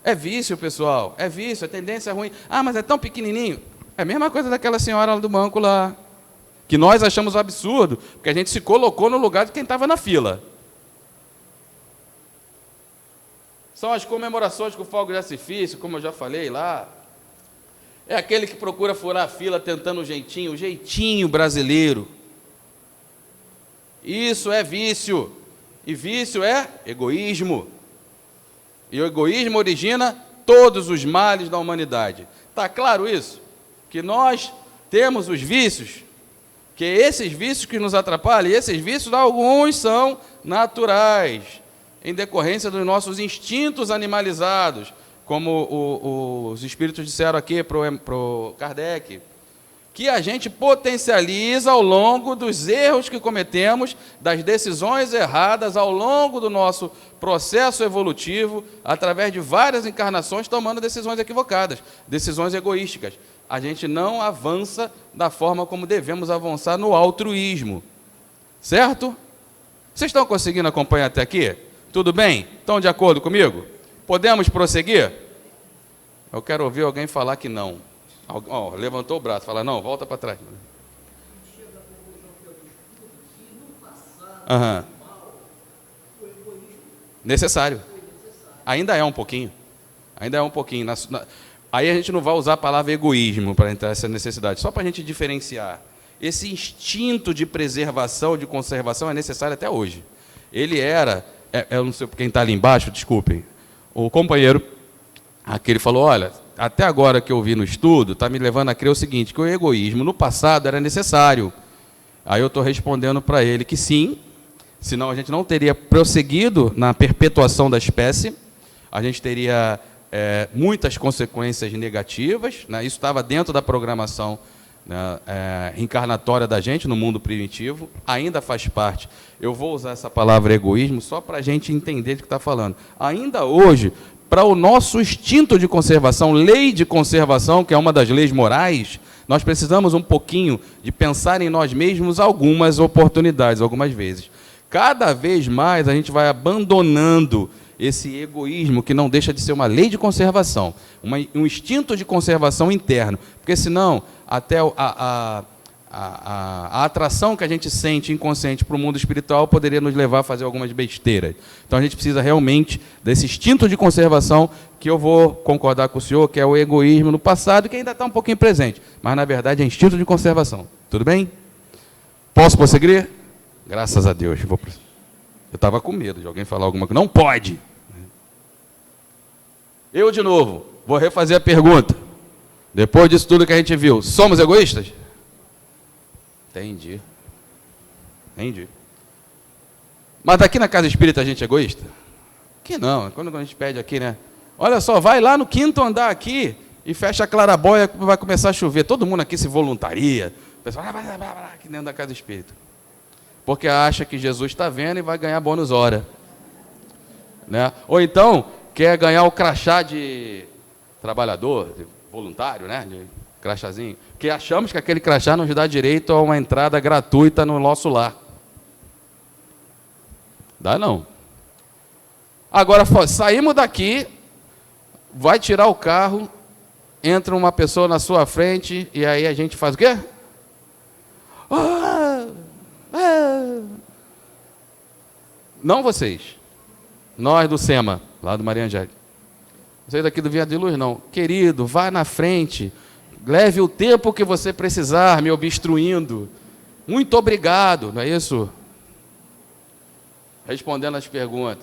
É vício, pessoal. É vício, é tendência ruim. Mas é tão pequenininho. É a mesma coisa daquela senhora do banco lá. Que nós achamos um absurdo, porque a gente se colocou no lugar de quem estava na fila. São as comemorações com o fogo de artifício, como eu já falei lá. É aquele que procura furar a fila tentando o jeitinho brasileiro. Isso é vício. E vício é egoísmo. E o egoísmo origina todos os males da humanidade. Está claro isso? Que nós temos os vícios, que esses vícios que nos atrapalham, e esses vícios, alguns são naturais, em decorrência dos nossos instintos animalizados, como os espíritos disseram aqui para o Kardec, que a gente potencializa ao longo dos erros que cometemos, das decisões erradas ao longo do nosso processo evolutivo, através de várias encarnações, tomando decisões equivocadas, decisões egoísticas, a gente não avança da forma como devemos avançar no altruísmo. Certo? Vocês estão conseguindo acompanhar até aqui? Tudo bem? Estão de acordo comigo? Podemos prosseguir? Eu quero ouvir alguém falar que não. Levantou o braço, fala, não, volta para trás. Uhum. Necessário. Ainda é um pouquinho. Ainda é um pouquinho. Aí a gente não vai usar a palavra egoísmo para entrar nessa necessidade, só para a gente diferenciar. Esse instinto de preservação, de conservação é necessário até hoje. Ele era, eu não sei quem está ali embaixo, desculpem, o companheiro, aquele falou, olha, até agora que eu vi no estudo, está me levando a crer o seguinte, que o egoísmo no passado era necessário. Aí eu estou respondendo para ele que sim, senão a gente não teria prosseguido na perpetuação da espécie, a gente teria muitas consequências negativas, né? Isso estava dentro da programação, né, reencarnatória da gente no mundo primitivo, ainda faz parte. Eu vou usar essa palavra egoísmo só para a gente entender do que está falando. Ainda hoje, para o nosso instinto de conservação, lei de conservação, que é uma das leis morais, nós precisamos um pouquinho de pensar em nós mesmos algumas oportunidades, algumas vezes. Cada vez mais a gente vai abandonando esse egoísmo que não deixa de ser uma lei de conservação, um instinto de conservação interno, porque senão até a atração que a gente sente inconsciente para o mundo espiritual poderia nos levar a fazer algumas besteiras. Então a gente precisa realmente desse instinto de conservação, que eu vou concordar com o senhor, que é o egoísmo no passado, que ainda está um pouquinho presente, mas na verdade é instinto de conservação. Tudo bem? Posso prosseguir? Graças a Deus. Eu estava com medo de alguém falar alguma coisa. Não pode! Eu, de novo, vou refazer a pergunta. Depois disso tudo que a gente viu, somos egoístas? Entendi. Mas aqui na casa espírita a gente é egoísta? Que não, quando a gente pede aqui, né? Olha só, vai lá no 5º andar aqui e fecha a clarabóia, vai começar a chover. Todo mundo aqui se voluntaria. O pessoal aqui dentro da casa espírita. Porque acha que Jesus está vendo e vai ganhar bônus hora. Né? Ou então, quer ganhar o crachá de trabalhador, de voluntário, né? De crachazinho. Porque achamos que aquele crachá nos dá direito a uma entrada gratuita no nosso lar. Dá não. Agora, saímos daqui, vai tirar o carro, entra uma pessoa na sua frente, e aí a gente faz o quê? Não vocês. Nós do SEMA, lá do Maria Angélica. Vocês daqui do Via de Luz, não. Querido, vá na frente. Leve o tempo que você precisar, me obstruindo. Muito obrigado, não é isso? Respondendo as perguntas.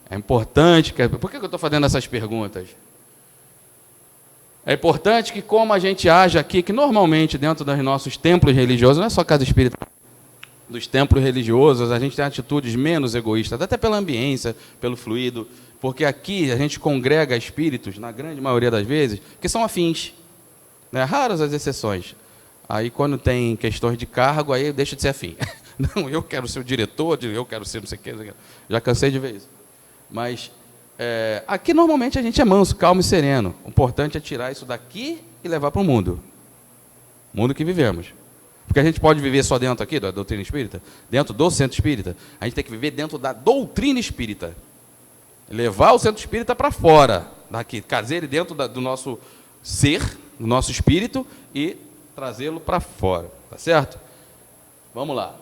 É importante... Por que eu estou fazendo essas perguntas? É importante que, como a gente age aqui, que normalmente dentro dos nossos templos religiosos, não é só casa espírita, dos templos religiosos, a gente tem atitudes menos egoístas, até pela ambiência, pelo fluido, porque aqui a gente congrega espíritos, na grande maioria das vezes, que são afins. Né? Raras as exceções. Aí, quando tem questões de cargo, aí deixa de ser afim. Não, eu quero ser o diretor, eu quero ser não sei o quê. Já cansei de ver isso. Mas, aqui, normalmente, a gente é manso, calmo e sereno. O importante é tirar isso daqui e levar para o mundo. Mundo que vivemos. Porque a gente pode viver só dentro aqui, da doutrina espírita, dentro do centro espírita. A gente tem que viver dentro da doutrina espírita. Levar o centro espírita para fora daqui, trazer ele dentro do nosso ser, do nosso espírito e trazê-lo para fora, tá certo? Vamos lá.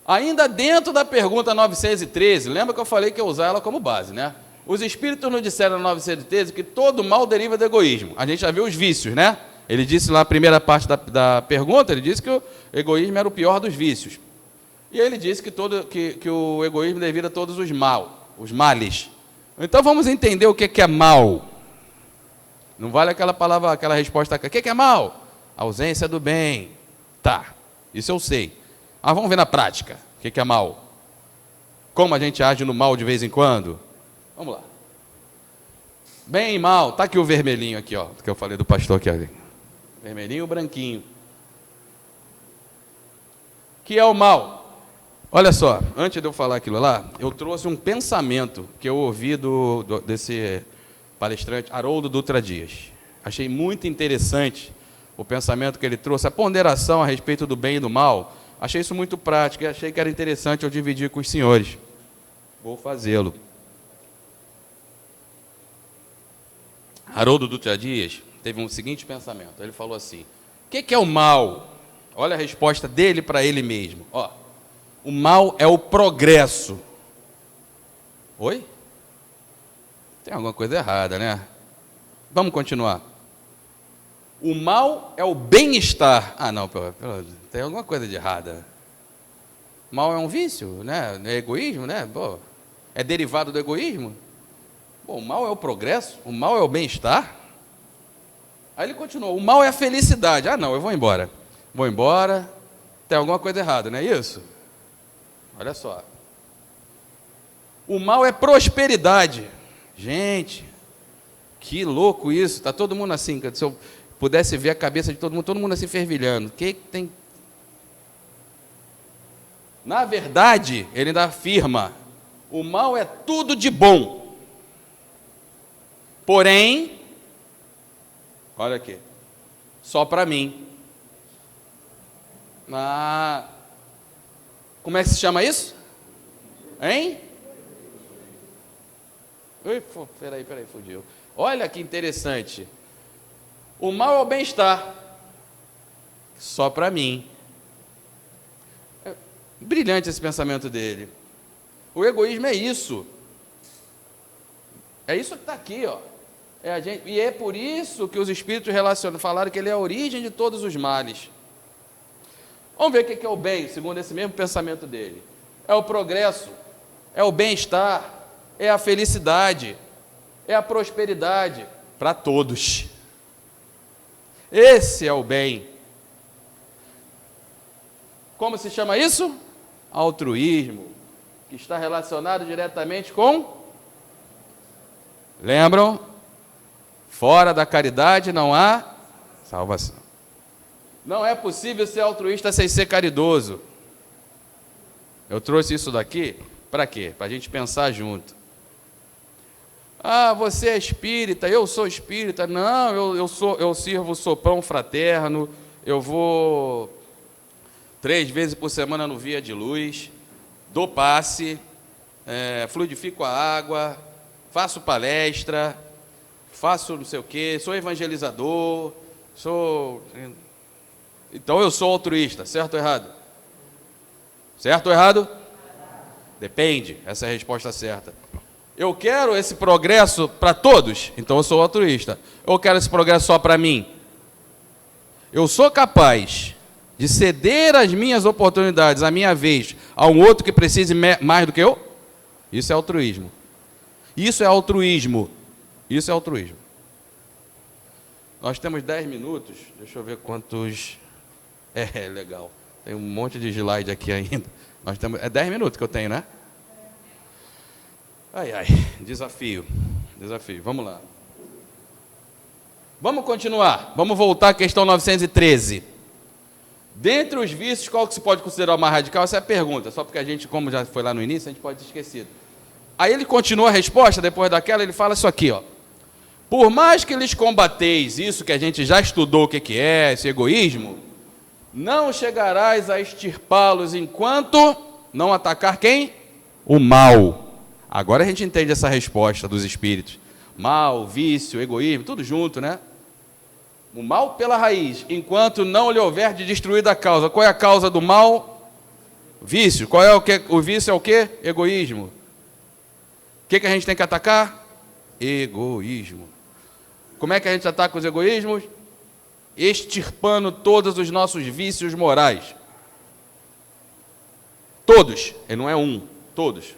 Ainda dentro da pergunta 913, lembra que eu falei que eu ia usar ela como base, né? Os espíritos nos disseram na 913 que todo mal deriva do egoísmo. A gente já viu os vícios, né? Ele disse lá, a primeira parte da pergunta, ele disse que o egoísmo era o pior dos vícios. E ele disse que o egoísmo devido a todos os males. Então vamos entender o que é mal. Não vale aquela palavra, aquela resposta. O que é mal? A ausência do bem. Tá, isso eu sei. Mas vamos ver na prática o que é mal. Como a gente age no mal de vez em quando. Vamos lá. Bem e mal. Está aqui o vermelhinho aqui, ó, que eu falei do pastor aqui. Vermelhinho e branquinho. Que é o mal. Olha só, antes de eu falar aquilo lá, eu trouxe um pensamento que eu ouvi desse palestrante, Haroldo Dutra Dias. Achei muito interessante o pensamento que ele trouxe, a ponderação a respeito do bem e do mal. Achei isso muito prático e achei que era interessante eu dividir com os senhores. Vou fazê-lo. Haroldo Dutra Dias teve um seguinte pensamento. Ele falou assim: o que é o mal? Olha a resposta dele para ele mesmo. Ó, o mal é o progresso. Oi? Tem alguma coisa errada, né? Vamos continuar. O mal é o bem-estar. Ah, não, tem alguma coisa de errada. Mal é um vício, né? É egoísmo, né? Pô, é derivado do egoísmo. Pô, o mal é o progresso, o mal é o bem-estar. Aí ele continuou: o mal é a felicidade. Ah, não, eu vou embora. Vou embora. Tem alguma coisa errada, não é isso? Olha só. O mal é prosperidade. Gente, que louco isso. Está todo mundo assim. Se eu pudesse ver a cabeça de todo mundo assim fervilhando. O que tem? Na verdade, ele ainda afirma: o mal é tudo de bom. Porém, olha aqui, só para mim. Como é que se chama isso? Hein? Peraí, fugiu. Olha que interessante. O mal é o bem-estar. Só para mim. É brilhante esse pensamento dele. O egoísmo é isso. É isso que está aqui, ó. E é por isso que os espíritos falaram que ele é a origem de todos os males. Vamos ver o que é o bem, segundo esse mesmo pensamento dele. É o progresso, é o bem-estar, é a felicidade, é a prosperidade para todos. Esse é o bem. Como se chama isso? Altruísmo, que está relacionado diretamente com... Lembram? Fora da caridade não há salvação. Não é possível ser altruísta sem ser caridoso. Eu trouxe isso daqui para quê? Para a gente pensar junto. Ah, você é espírita, eu sou espírita. Não, eu sirvo sopão fraterno, eu vou 3 vezes por semana no Via de Luz, dou passe, fluidifico a água, faço palestra, faço não sei o quê, sou evangelizador, Então eu sou altruísta, certo ou errado? Certo ou errado? Depende, essa é a resposta certa. Eu quero esse progresso para todos, então eu sou altruísta. Eu quero esse progresso só para mim. Eu sou capaz de ceder as minhas oportunidades, a minha vez, a um outro que precise mais do que eu? Isso é altruísmo. Isso é altruísmo. Isso é altruísmo. Nós temos 10 minutos. Deixa eu ver quantos... legal. Tem um monte de slide aqui ainda. Nós temos... 10 minutos que eu tenho, né? Ai, desafio. Vamos lá. Vamos continuar. Vamos voltar à questão 913. Dentre os vícios, qual que se pode considerar o mais radical? Essa é a pergunta. Só porque a gente, como já foi lá no início, a gente pode ter esquecido. Aí ele continua a resposta, depois daquela, ele fala isso aqui, ó. Por mais que lhes combateis isso que a gente já estudou o que é, esse egoísmo, não chegarás a extirpá-los enquanto não atacar quem? O mal. Agora a gente entende essa resposta dos espíritos. Mal, vício, egoísmo, tudo junto, né? O mal pela raiz, enquanto não lhe houver de destruir a causa. Qual é a causa do mal? Vício. Qual é o vício? É o quê? Egoísmo. O que a gente tem que atacar? Egoísmo. Como é que a gente ataca os egoísmos? Extirpando todos os nossos vícios morais. Todos, e não é um, todos.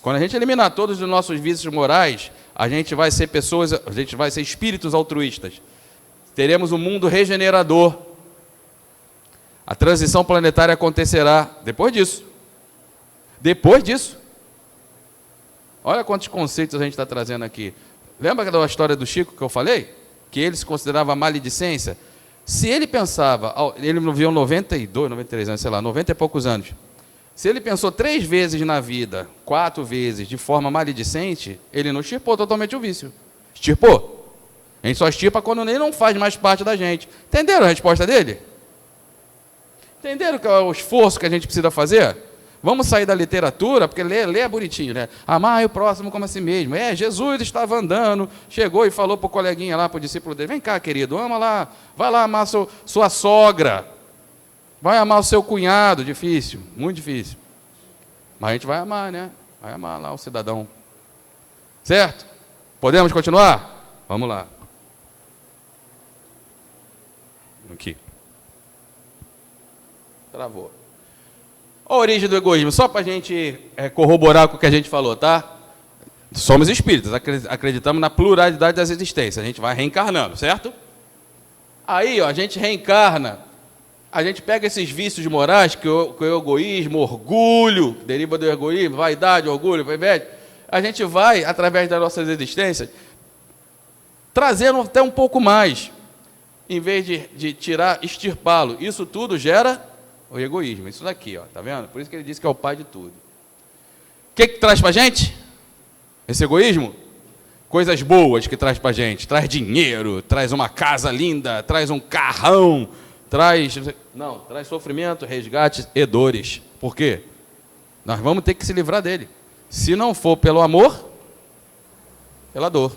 Quando a gente eliminar todos os nossos vícios morais, a gente vai ser espíritos altruístas. Teremos um mundo regenerador. A transição planetária acontecerá depois disso. Depois disso. Olha quantos conceitos a gente está trazendo aqui. Lembra da história do Chico que eu falei? Que ele se considerava maledicência? Se ele pensava, ele viveu 92, 93 anos, sei lá, 90 e poucos anos. Se ele pensou 3 vezes na vida, 4 vezes, de forma maledicente, ele não extirpou totalmente o vício. Extirpou. A gente só extirpa quando ele não faz mais parte da gente. Entenderam a resposta dele? Entenderam qual é o esforço que a gente precisa fazer? Vamos sair da literatura, porque ler é bonitinho, né? Amar o próximo como a si mesmo. Jesus estava andando, chegou e falou para o coleguinha lá, para o discípulo dele, vem cá, querido, ama lá, vai lá amar sua sogra, vai amar o seu cunhado. Difícil, muito difícil. Mas a gente vai amar, né? Vai amar lá o cidadão. Certo? Podemos continuar? Vamos lá. Aqui. Travou. A origem do egoísmo, só para a gente corroborar com o que a gente falou, tá? Somos espíritas, acreditamos na pluralidade das existências, a gente vai reencarnando, certo? Aí, ó, a gente reencarna, a gente pega esses vícios morais, que o egoísmo, orgulho, deriva do egoísmo, vaidade, orgulho, inveja, a gente vai, através das nossas existências, trazendo até um pouco mais, em vez de tirar, extirpá-lo. Isso tudo gera o egoísmo, isso daqui, ó, tá vendo? Por isso que ele disse que é o pai de tudo. O que traz para a gente? Esse egoísmo? Coisas boas que traz para a gente. Traz dinheiro, traz uma casa linda, traz um carrão, traz sofrimento, resgate e dores. Por quê? Nós vamos ter que se livrar dele. Se não for pelo amor, pela dor.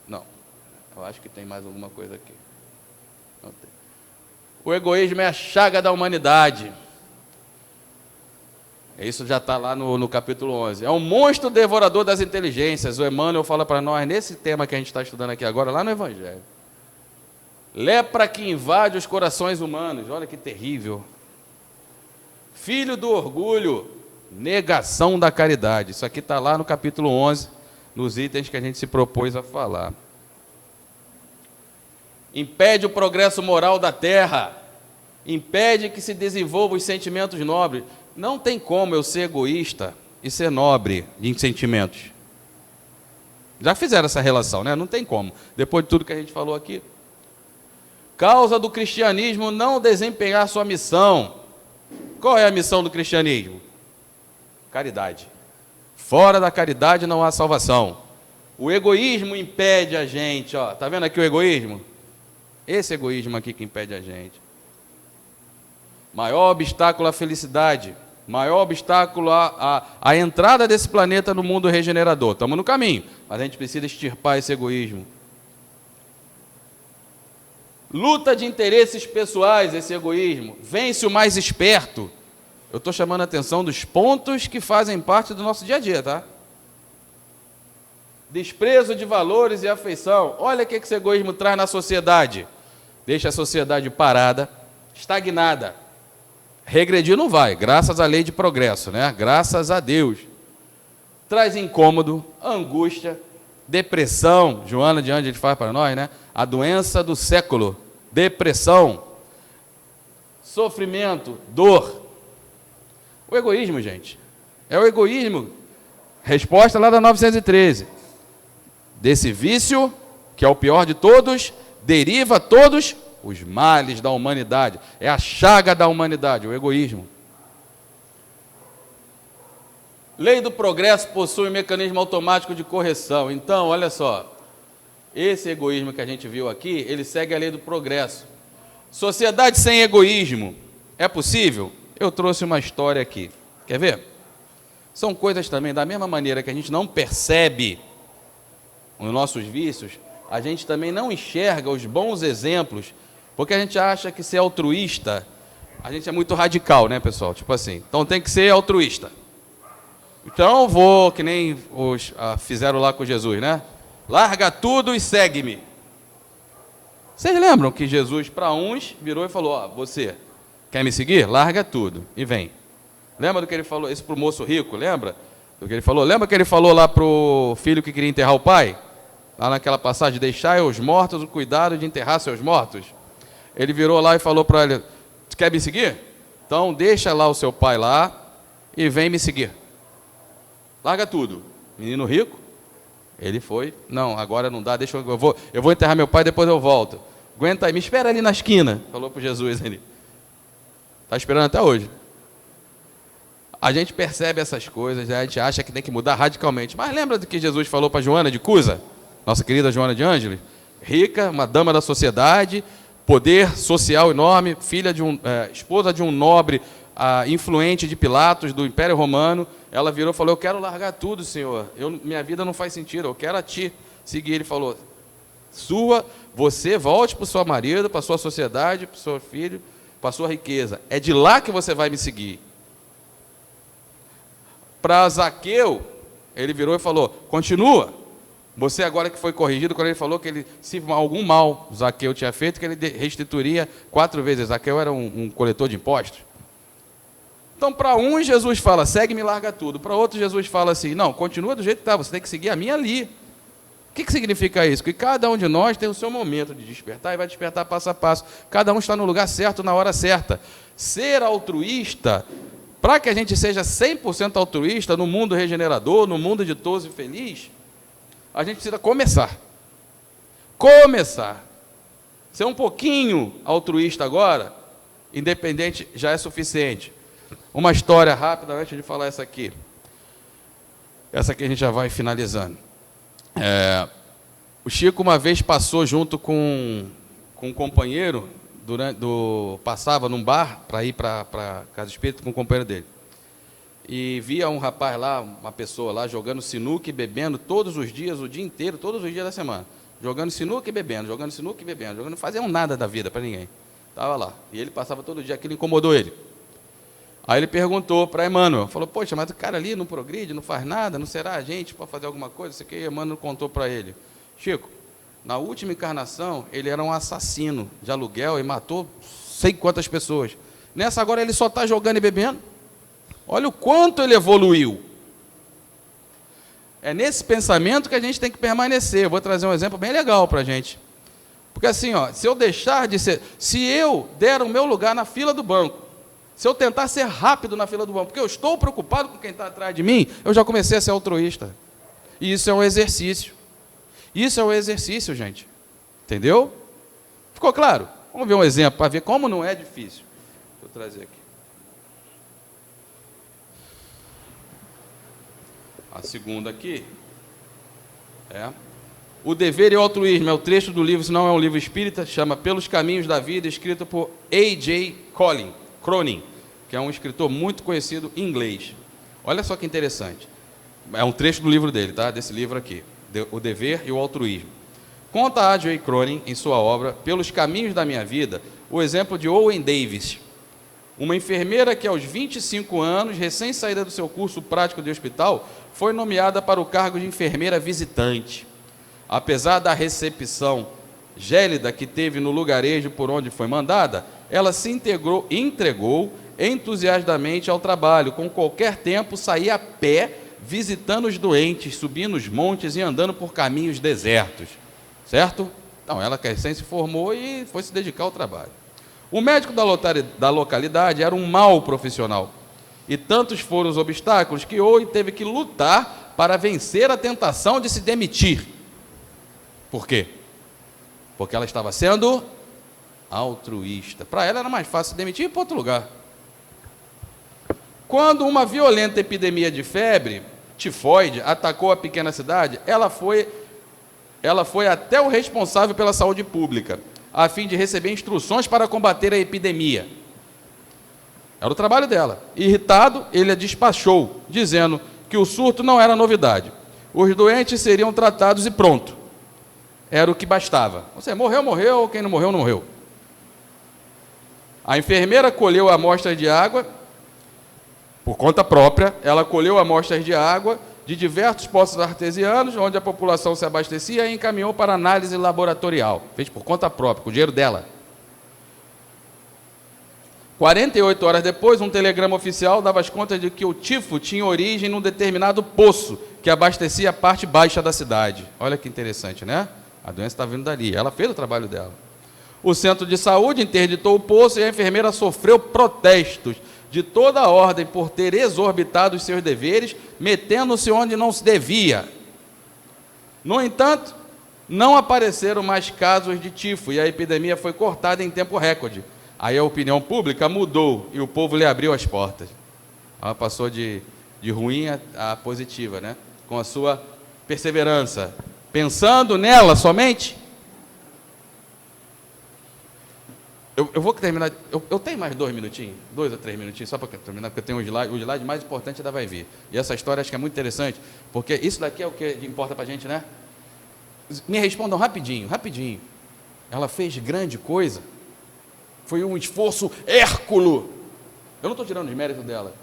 Não, eu acho que tem mais alguma coisa aqui. Não tem. O egoísmo é a chaga da humanidade. Isso já está lá no capítulo 11. É um monstro devorador das inteligências. O Emmanuel fala para nós, nesse tema que a gente está estudando aqui agora, lá no Evangelho. Lepra que invade os corações humanos. Olha que terrível. Filho do orgulho, negação da caridade. Isso aqui está lá no capítulo 11, nos itens que a gente se propôs a falar. Impede o progresso moral da terra, impede que se desenvolvam os sentimentos nobres. Não tem como eu ser egoísta e ser nobre em sentimentos. Já fizeram essa relação, né? Não tem como. Depois de tudo que a gente falou aqui. Causa do cristianismo não desempenhar sua missão. Qual é a missão do cristianismo? Caridade. Fora da caridade não há salvação. O egoísmo impede a gente, ó. Tá vendo aqui o egoísmo? Esse egoísmo aqui que impede a gente. Maior obstáculo à felicidade, maior obstáculo à entrada desse planeta no mundo regenerador. Estamos no caminho, mas a gente precisa extirpar esse egoísmo. Luta de interesses pessoais, esse egoísmo. Vence o mais esperto. Eu estou chamando a atenção dos pontos que fazem parte do nosso dia a dia, tá? Desprezo de valores e afeição. Olha o que esse egoísmo traz na sociedade. Deixa a sociedade parada, estagnada. Regredir não vai, graças à lei de progresso, né? Graças a Deus. Traz incômodo, angústia, depressão. Joana de Anjos faz para nós, né? A doença do século. Depressão, sofrimento, dor. O egoísmo, gente, é o egoísmo. Resposta lá da 913. Desse vício, que é o pior de todos, deriva todos os males da humanidade. É a chaga da humanidade, o egoísmo. Lei do progresso possui um mecanismo automático de correção. Então, olha só, esse egoísmo que a gente viu aqui, ele segue a lei do progresso. Sociedade sem egoísmo, é possível? Eu trouxe uma história aqui. Quer ver? São coisas também, da mesma maneira que a gente não percebe os nossos vícios, a gente também não enxerga os bons exemplos, porque a gente acha que ser altruísta, a gente é muito radical, né, pessoal? Tipo assim, então tem que ser altruísta. Então vou, que nem fizeram lá com Jesus, né? Larga tudo e segue-me. Vocês lembram que Jesus, para uns, virou e falou, ó, você quer me seguir? Larga tudo e vem. Lembra do que ele falou, isso para o moço rico, lembra? Do que ele falou? Lembra que ele falou lá para o filho que queria enterrar o pai? Lá naquela passagem, deixai os mortos o cuidado de enterrar seus mortos. Ele virou lá e falou para ele, quer me seguir? Então deixa lá o seu pai lá e vem me seguir. Larga tudo. Menino rico, ele foi, não, agora não dá, deixa eu vou enterrar meu pai, depois eu volto. Aguenta aí, me espera ali na esquina, falou para Jesus ali. Está esperando até hoje. A gente percebe essas coisas, a gente acha que tem que mudar radicalmente. Mas lembra do que Jesus falou para Joana de Cusa? Nossa querida Joana de Ângeles? Rica, uma dama da sociedade, poder social enorme, filha de esposa de um nobre influente de Pilatos, do Império Romano. Ela virou e falou: eu quero largar tudo, Senhor. Minha vida não faz sentido, eu quero a Ti seguir. Ele falou: você volte para o seu marido, para a sua sociedade, para o seu filho, para a sua riqueza. É de lá que você vai me seguir. Para Zaqueu, ele virou e falou: continua. Você agora que foi corrigido, quando ele falou que se algum mal Zaqueu tinha feito, que ele restituiria 4 vezes. Zaqueu era um coletor de impostos. Então, para uns, Jesus fala: segue-me e larga tudo. Para outros, Jesus fala assim: não, continua do jeito que está, você tem que seguir a minha ali. O que significa isso? Que cada um de nós tem o seu momento de despertar e vai despertar passo a passo. Cada um está no lugar certo, na hora certa. Ser altruísta, para que a gente seja 100% altruísta no mundo regenerador, no mundo ditoso e feliz, a gente precisa começar. Começar. Ser um pouquinho altruísta agora, independente, já é suficiente. Uma história rápida antes de falar essa aqui. Essa aqui a gente já vai finalizando. O Chico uma vez passou junto com um companheiro, passava num bar para ir para Casa Espírita com um companheiro dele. E via um rapaz lá, uma pessoa lá, jogando sinuca e bebendo todos os dias, o dia inteiro, todos os dias da semana. Jogando sinuca e bebendo, jogando sinuca e bebendo, não faziam nada da vida para ninguém. Estava lá. E ele passava todo dia, aquilo incomodou ele. Aí ele perguntou para Emmanuel, falou: poxa, mas o cara ali não progride, não faz nada, não será a gente para fazer alguma coisa? Isso que Emmanuel contou para ele: Chico, na última encarnação, ele era um assassino de aluguel e matou sei quantas pessoas. Nessa agora ele só está jogando e bebendo. Olha o quanto ele evoluiu. É nesse pensamento que a gente tem que permanecer. Eu vou trazer um exemplo bem legal para a gente. Porque assim, se eu deixar de ser... Se eu der o meu lugar na fila do banco, se eu tentar ser rápido na fila do banco, porque eu estou preocupado com quem está atrás de mim, eu já comecei a ser altruísta. E isso é um exercício. Isso é um exercício, gente. Entendeu? Ficou claro? Vamos ver um exemplo para ver como não é difícil. Vou trazer aqui. A segunda aqui é: O Dever e o Altruísmo. É o trecho do livro, se não é um livro espírita, chama Pelos Caminhos da Vida, escrito por A.J. Cronin, que é um escritor muito conhecido em inglês. Olha só que interessante. É um trecho do livro dele, tá? Desse livro aqui, O Dever e o Altruísmo. Conta A.J. Cronin, em sua obra Pelos Caminhos da Minha Vida, o exemplo de Owen Davis, uma enfermeira que aos 25 anos, recém-saída do seu curso prático de hospital, foi nomeada para o cargo de enfermeira visitante. Apesar da recepção gélida que teve no lugarejo por onde foi mandada, ela se entregou entusiasmadamente ao trabalho. Com qualquer tempo, saía a pé, visitando os doentes, subindo os montes e andando por caminhos desertos. Certo? Então, ela recém se formou e foi se dedicar ao trabalho. O médico da localidade era um mau profissional. E tantos foram os obstáculos que Owen teve que lutar para vencer a tentação de se demitir. Por quê? Porque ela estava sendo altruísta. Para ela era mais fácil se demitir e ir para outro lugar. Quando uma violenta epidemia de febre, tifoide, atacou a pequena cidade, ela foi até o responsável pela saúde pública, a fim de receber instruções para combater a epidemia. Era o trabalho dela. Irritado, ele a despachou, dizendo que o surto não era novidade. Os doentes seriam tratados e pronto. Era o que bastava. Você morreu, morreu, quem não morreu, não morreu. A enfermeira colheu amostras de água, por conta própria, ela colheu amostras de água de diversos poços artesianos, onde a população se abastecia, e encaminhou para análise laboratorial. Fez por conta própria, com o dinheiro dela. 48 horas depois, um telegrama oficial dava as contas de que o tifo tinha origem num determinado poço que abastecia a parte baixa da cidade. Olha que interessante, né? A doença está vindo dali. Ela fez o trabalho dela. O centro de saúde interditou o poço e a enfermeira sofreu protestos de toda a ordem por ter exorbitado os seus deveres, metendo-se onde não se devia. No entanto, não apareceram mais casos de tifo e a epidemia foi cortada em tempo recorde. Aí a opinião pública mudou e o povo lhe abriu as portas. Ela passou de ruim a positiva, né? Com a sua perseverança. Pensando nela somente. Eu vou terminar. Eu tenho mais 2 minutinhos, 2 ou 3 minutinhos, só para terminar, porque eu tenho o slide mais importante ainda vai vir. E essa história acho que é muito interessante, porque isso daqui é o que importa para a gente, né? Me respondam rapidinho, rapidinho. Ela fez grande coisa. Foi um esforço hérculo. Eu não estou tirando os méritos dela,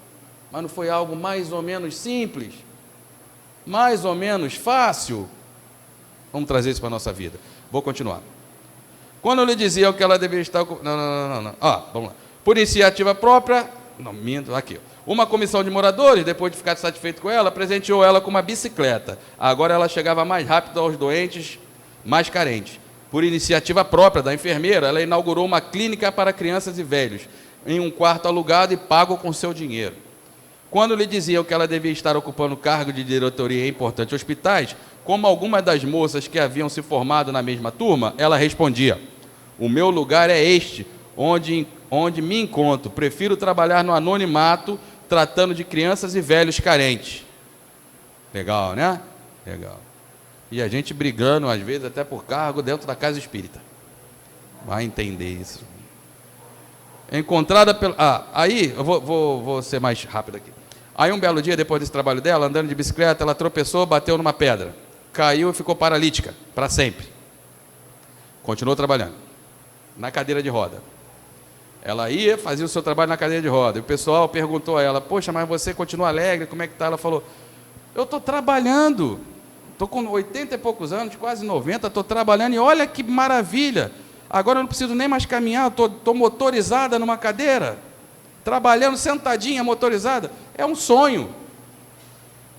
mas não foi algo mais ou menos simples, mais ou menos fácil. Vamos trazer isso para a nossa vida. Vou continuar. Quando eu lhe dizia o que ela devia estar... Não. Vamos lá. Por iniciativa própria... Não, minto, aqui. Uma comissão de moradores, depois de ficar satisfeito com ela, presenteou ela com uma bicicleta. Agora ela chegava mais rápido aos doentes mais carentes. Por iniciativa própria da enfermeira, ela inaugurou uma clínica para crianças e velhos, em um quarto alugado e pago com seu dinheiro. Quando lhe diziam que ela devia estar ocupando cargo de diretoria em importantes hospitais, como algumas das moças que haviam se formado na mesma turma, ela respondia: o meu lugar é este, onde me encontro. Prefiro trabalhar no anonimato, tratando de crianças e velhos carentes. Legal, né? Legal. E a gente brigando, às vezes, até por cargo dentro da casa espírita. Vai entender isso. Encontrada pelo... aí, eu vou ser mais rápido aqui. Aí, um belo dia, depois desse trabalho dela, andando de bicicleta, ela tropeçou, bateu numa pedra. Caiu e ficou paralítica, para sempre. Continuou trabalhando, na cadeira de roda. Ela ia, fazia o seu trabalho na cadeira de roda. E o pessoal perguntou a ela: poxa, mas você continua alegre, como é que está? Ela falou: eu estou trabalhando, estou com 80 e poucos anos, quase 90, estou trabalhando e olha que maravilha. Agora eu não preciso nem mais caminhar, estou motorizada numa cadeira, trabalhando sentadinha, motorizada. É um sonho.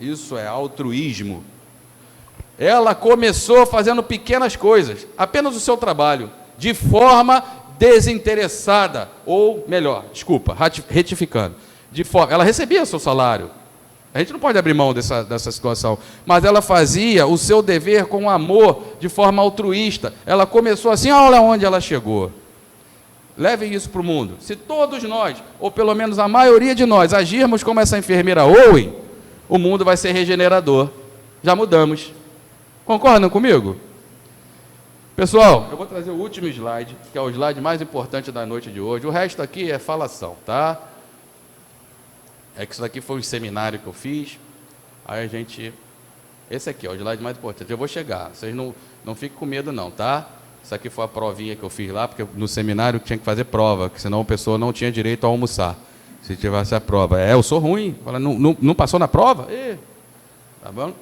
Isso é altruísmo. Ela começou fazendo pequenas coisas, apenas o seu trabalho, de forma desinteressada, ou melhor, retificando, ela recebia seu salário. A gente não pode abrir mão dessa situação, mas ela fazia o seu dever com amor, de forma altruísta. Ela começou assim, olha onde ela chegou. Levem isso para o mundo. Se todos nós, ou pelo menos a maioria de nós, agirmos como essa enfermeira Owen, o mundo vai ser regenerador. Já mudamos. Concordam comigo? Pessoal, eu vou trazer o último slide, que é o slide mais importante da noite de hoje. O resto aqui é falação, tá? É que isso daqui foi um seminário que eu fiz. Aí a gente... Esse aqui é o slide mais importante. Eu vou chegar. Vocês não fiquem com medo não, tá? Isso aqui foi a provinha que eu fiz lá, porque no seminário tinha que fazer prova, porque senão a pessoa não tinha direito a almoçar, se tivesse a prova. Eu sou ruim. Fala, não passou na prova? Tá bom?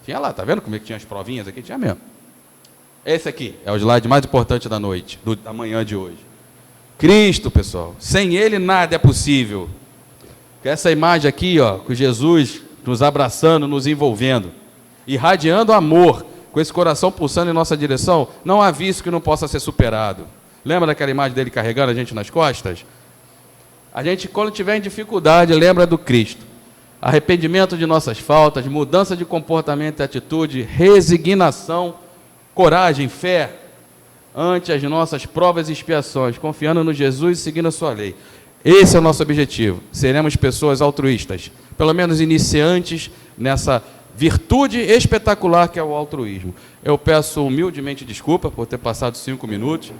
Tinha lá, tá vendo como é que tinha as provinhas aqui? Tinha mesmo. Esse aqui é o slide mais importante da noite, da manhã de hoje. Cristo, pessoal. Sem Ele nada é possível. Essa imagem aqui, ó, com Jesus nos abraçando, nos envolvendo, irradiando amor, com esse coração pulsando em nossa direção, não há vício que não possa ser superado. Lembra daquela imagem dele carregando a gente nas costas? A gente, quando tiver em dificuldade, lembra do Cristo. Arrependimento de nossas faltas, mudança de comportamento e atitude, resignação, coragem, fé, ante as nossas provas e expiações, confiando no Jesus e seguindo a sua lei. Esse é o nosso objetivo. Seremos pessoas altruístas, pelo menos iniciantes nessa virtude espetacular que é o altruísmo. Eu peço humildemente desculpa por ter passado 5 minutos.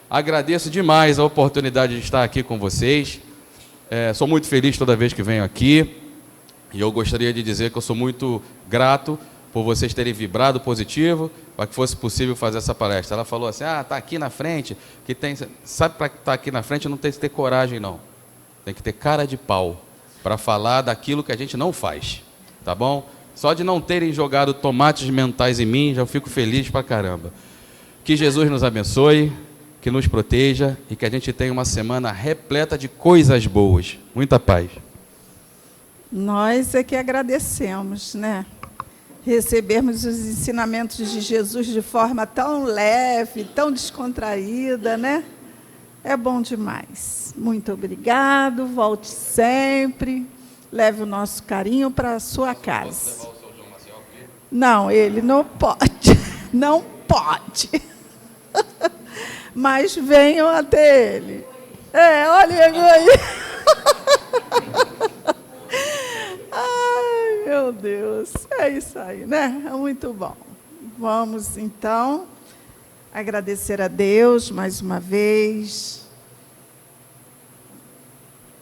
Agradeço demais a oportunidade de estar aqui com vocês. Sou muito feliz toda vez que venho aqui. E eu gostaria de dizer que eu sou muito grato por vocês terem vibrado positivo, para que fosse possível fazer essa palestra. Ela falou assim, está aqui na frente, que tem... Sabe, para estar aqui na frente não tem que ter coragem, não. Tem que ter cara de pau, para falar daquilo que a gente não faz, tá bom? Só de não terem jogado tomates mentais em mim, já fico feliz pra caramba. Que Jesus nos abençoe, que nos proteja, e que a gente tenha uma semana repleta de coisas boas. Muita paz. Nós é que agradecemos, né? Recebermos os ensinamentos de Jesus de forma tão leve, tão descontraída, né? É bom demais. Muito obrigado, volte sempre, leve o nosso carinho para a sua casa. Posso levar o seu João Maciel aqui? Não, ele não pode, não pode. Mas venham até ele. Olha aí. Meu Deus, é isso aí, né? É muito bom. Vamos, então, agradecer a Deus mais uma vez,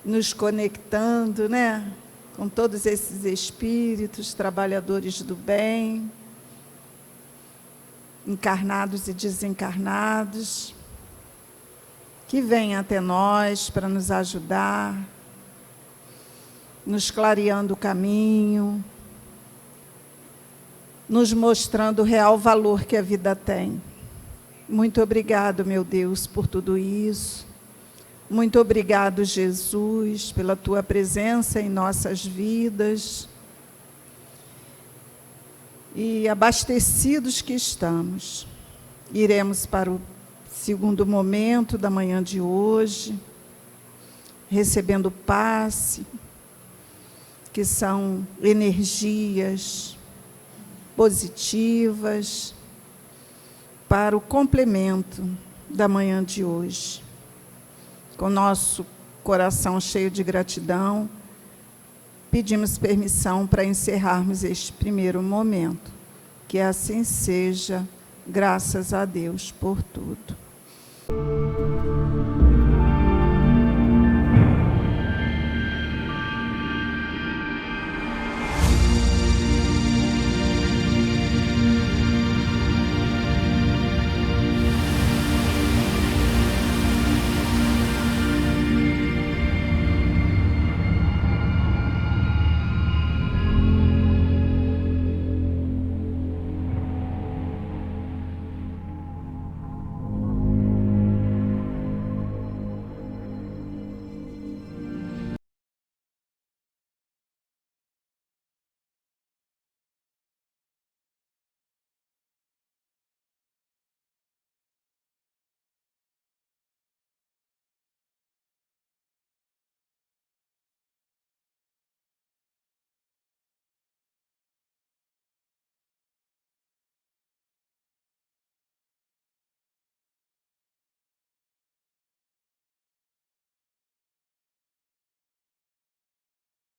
nos conectando, né? Com todos esses espíritos, trabalhadores do bem, encarnados e desencarnados, que vêm até nós para nos ajudar, nos clareando o caminho, nos mostrando o real valor que a vida tem. Muito obrigado, meu Deus, por tudo isso. Muito obrigado, Jesus, pela tua presença em nossas vidas. E abastecidos que estamos, iremos para o segundo momento da manhã de hoje, recebendo passe, que são energias positivas para o complemento da manhã de hoje. Com nosso coração cheio de gratidão, pedimos permissão para encerrarmos este primeiro momento. Que assim seja, graças a Deus por tudo.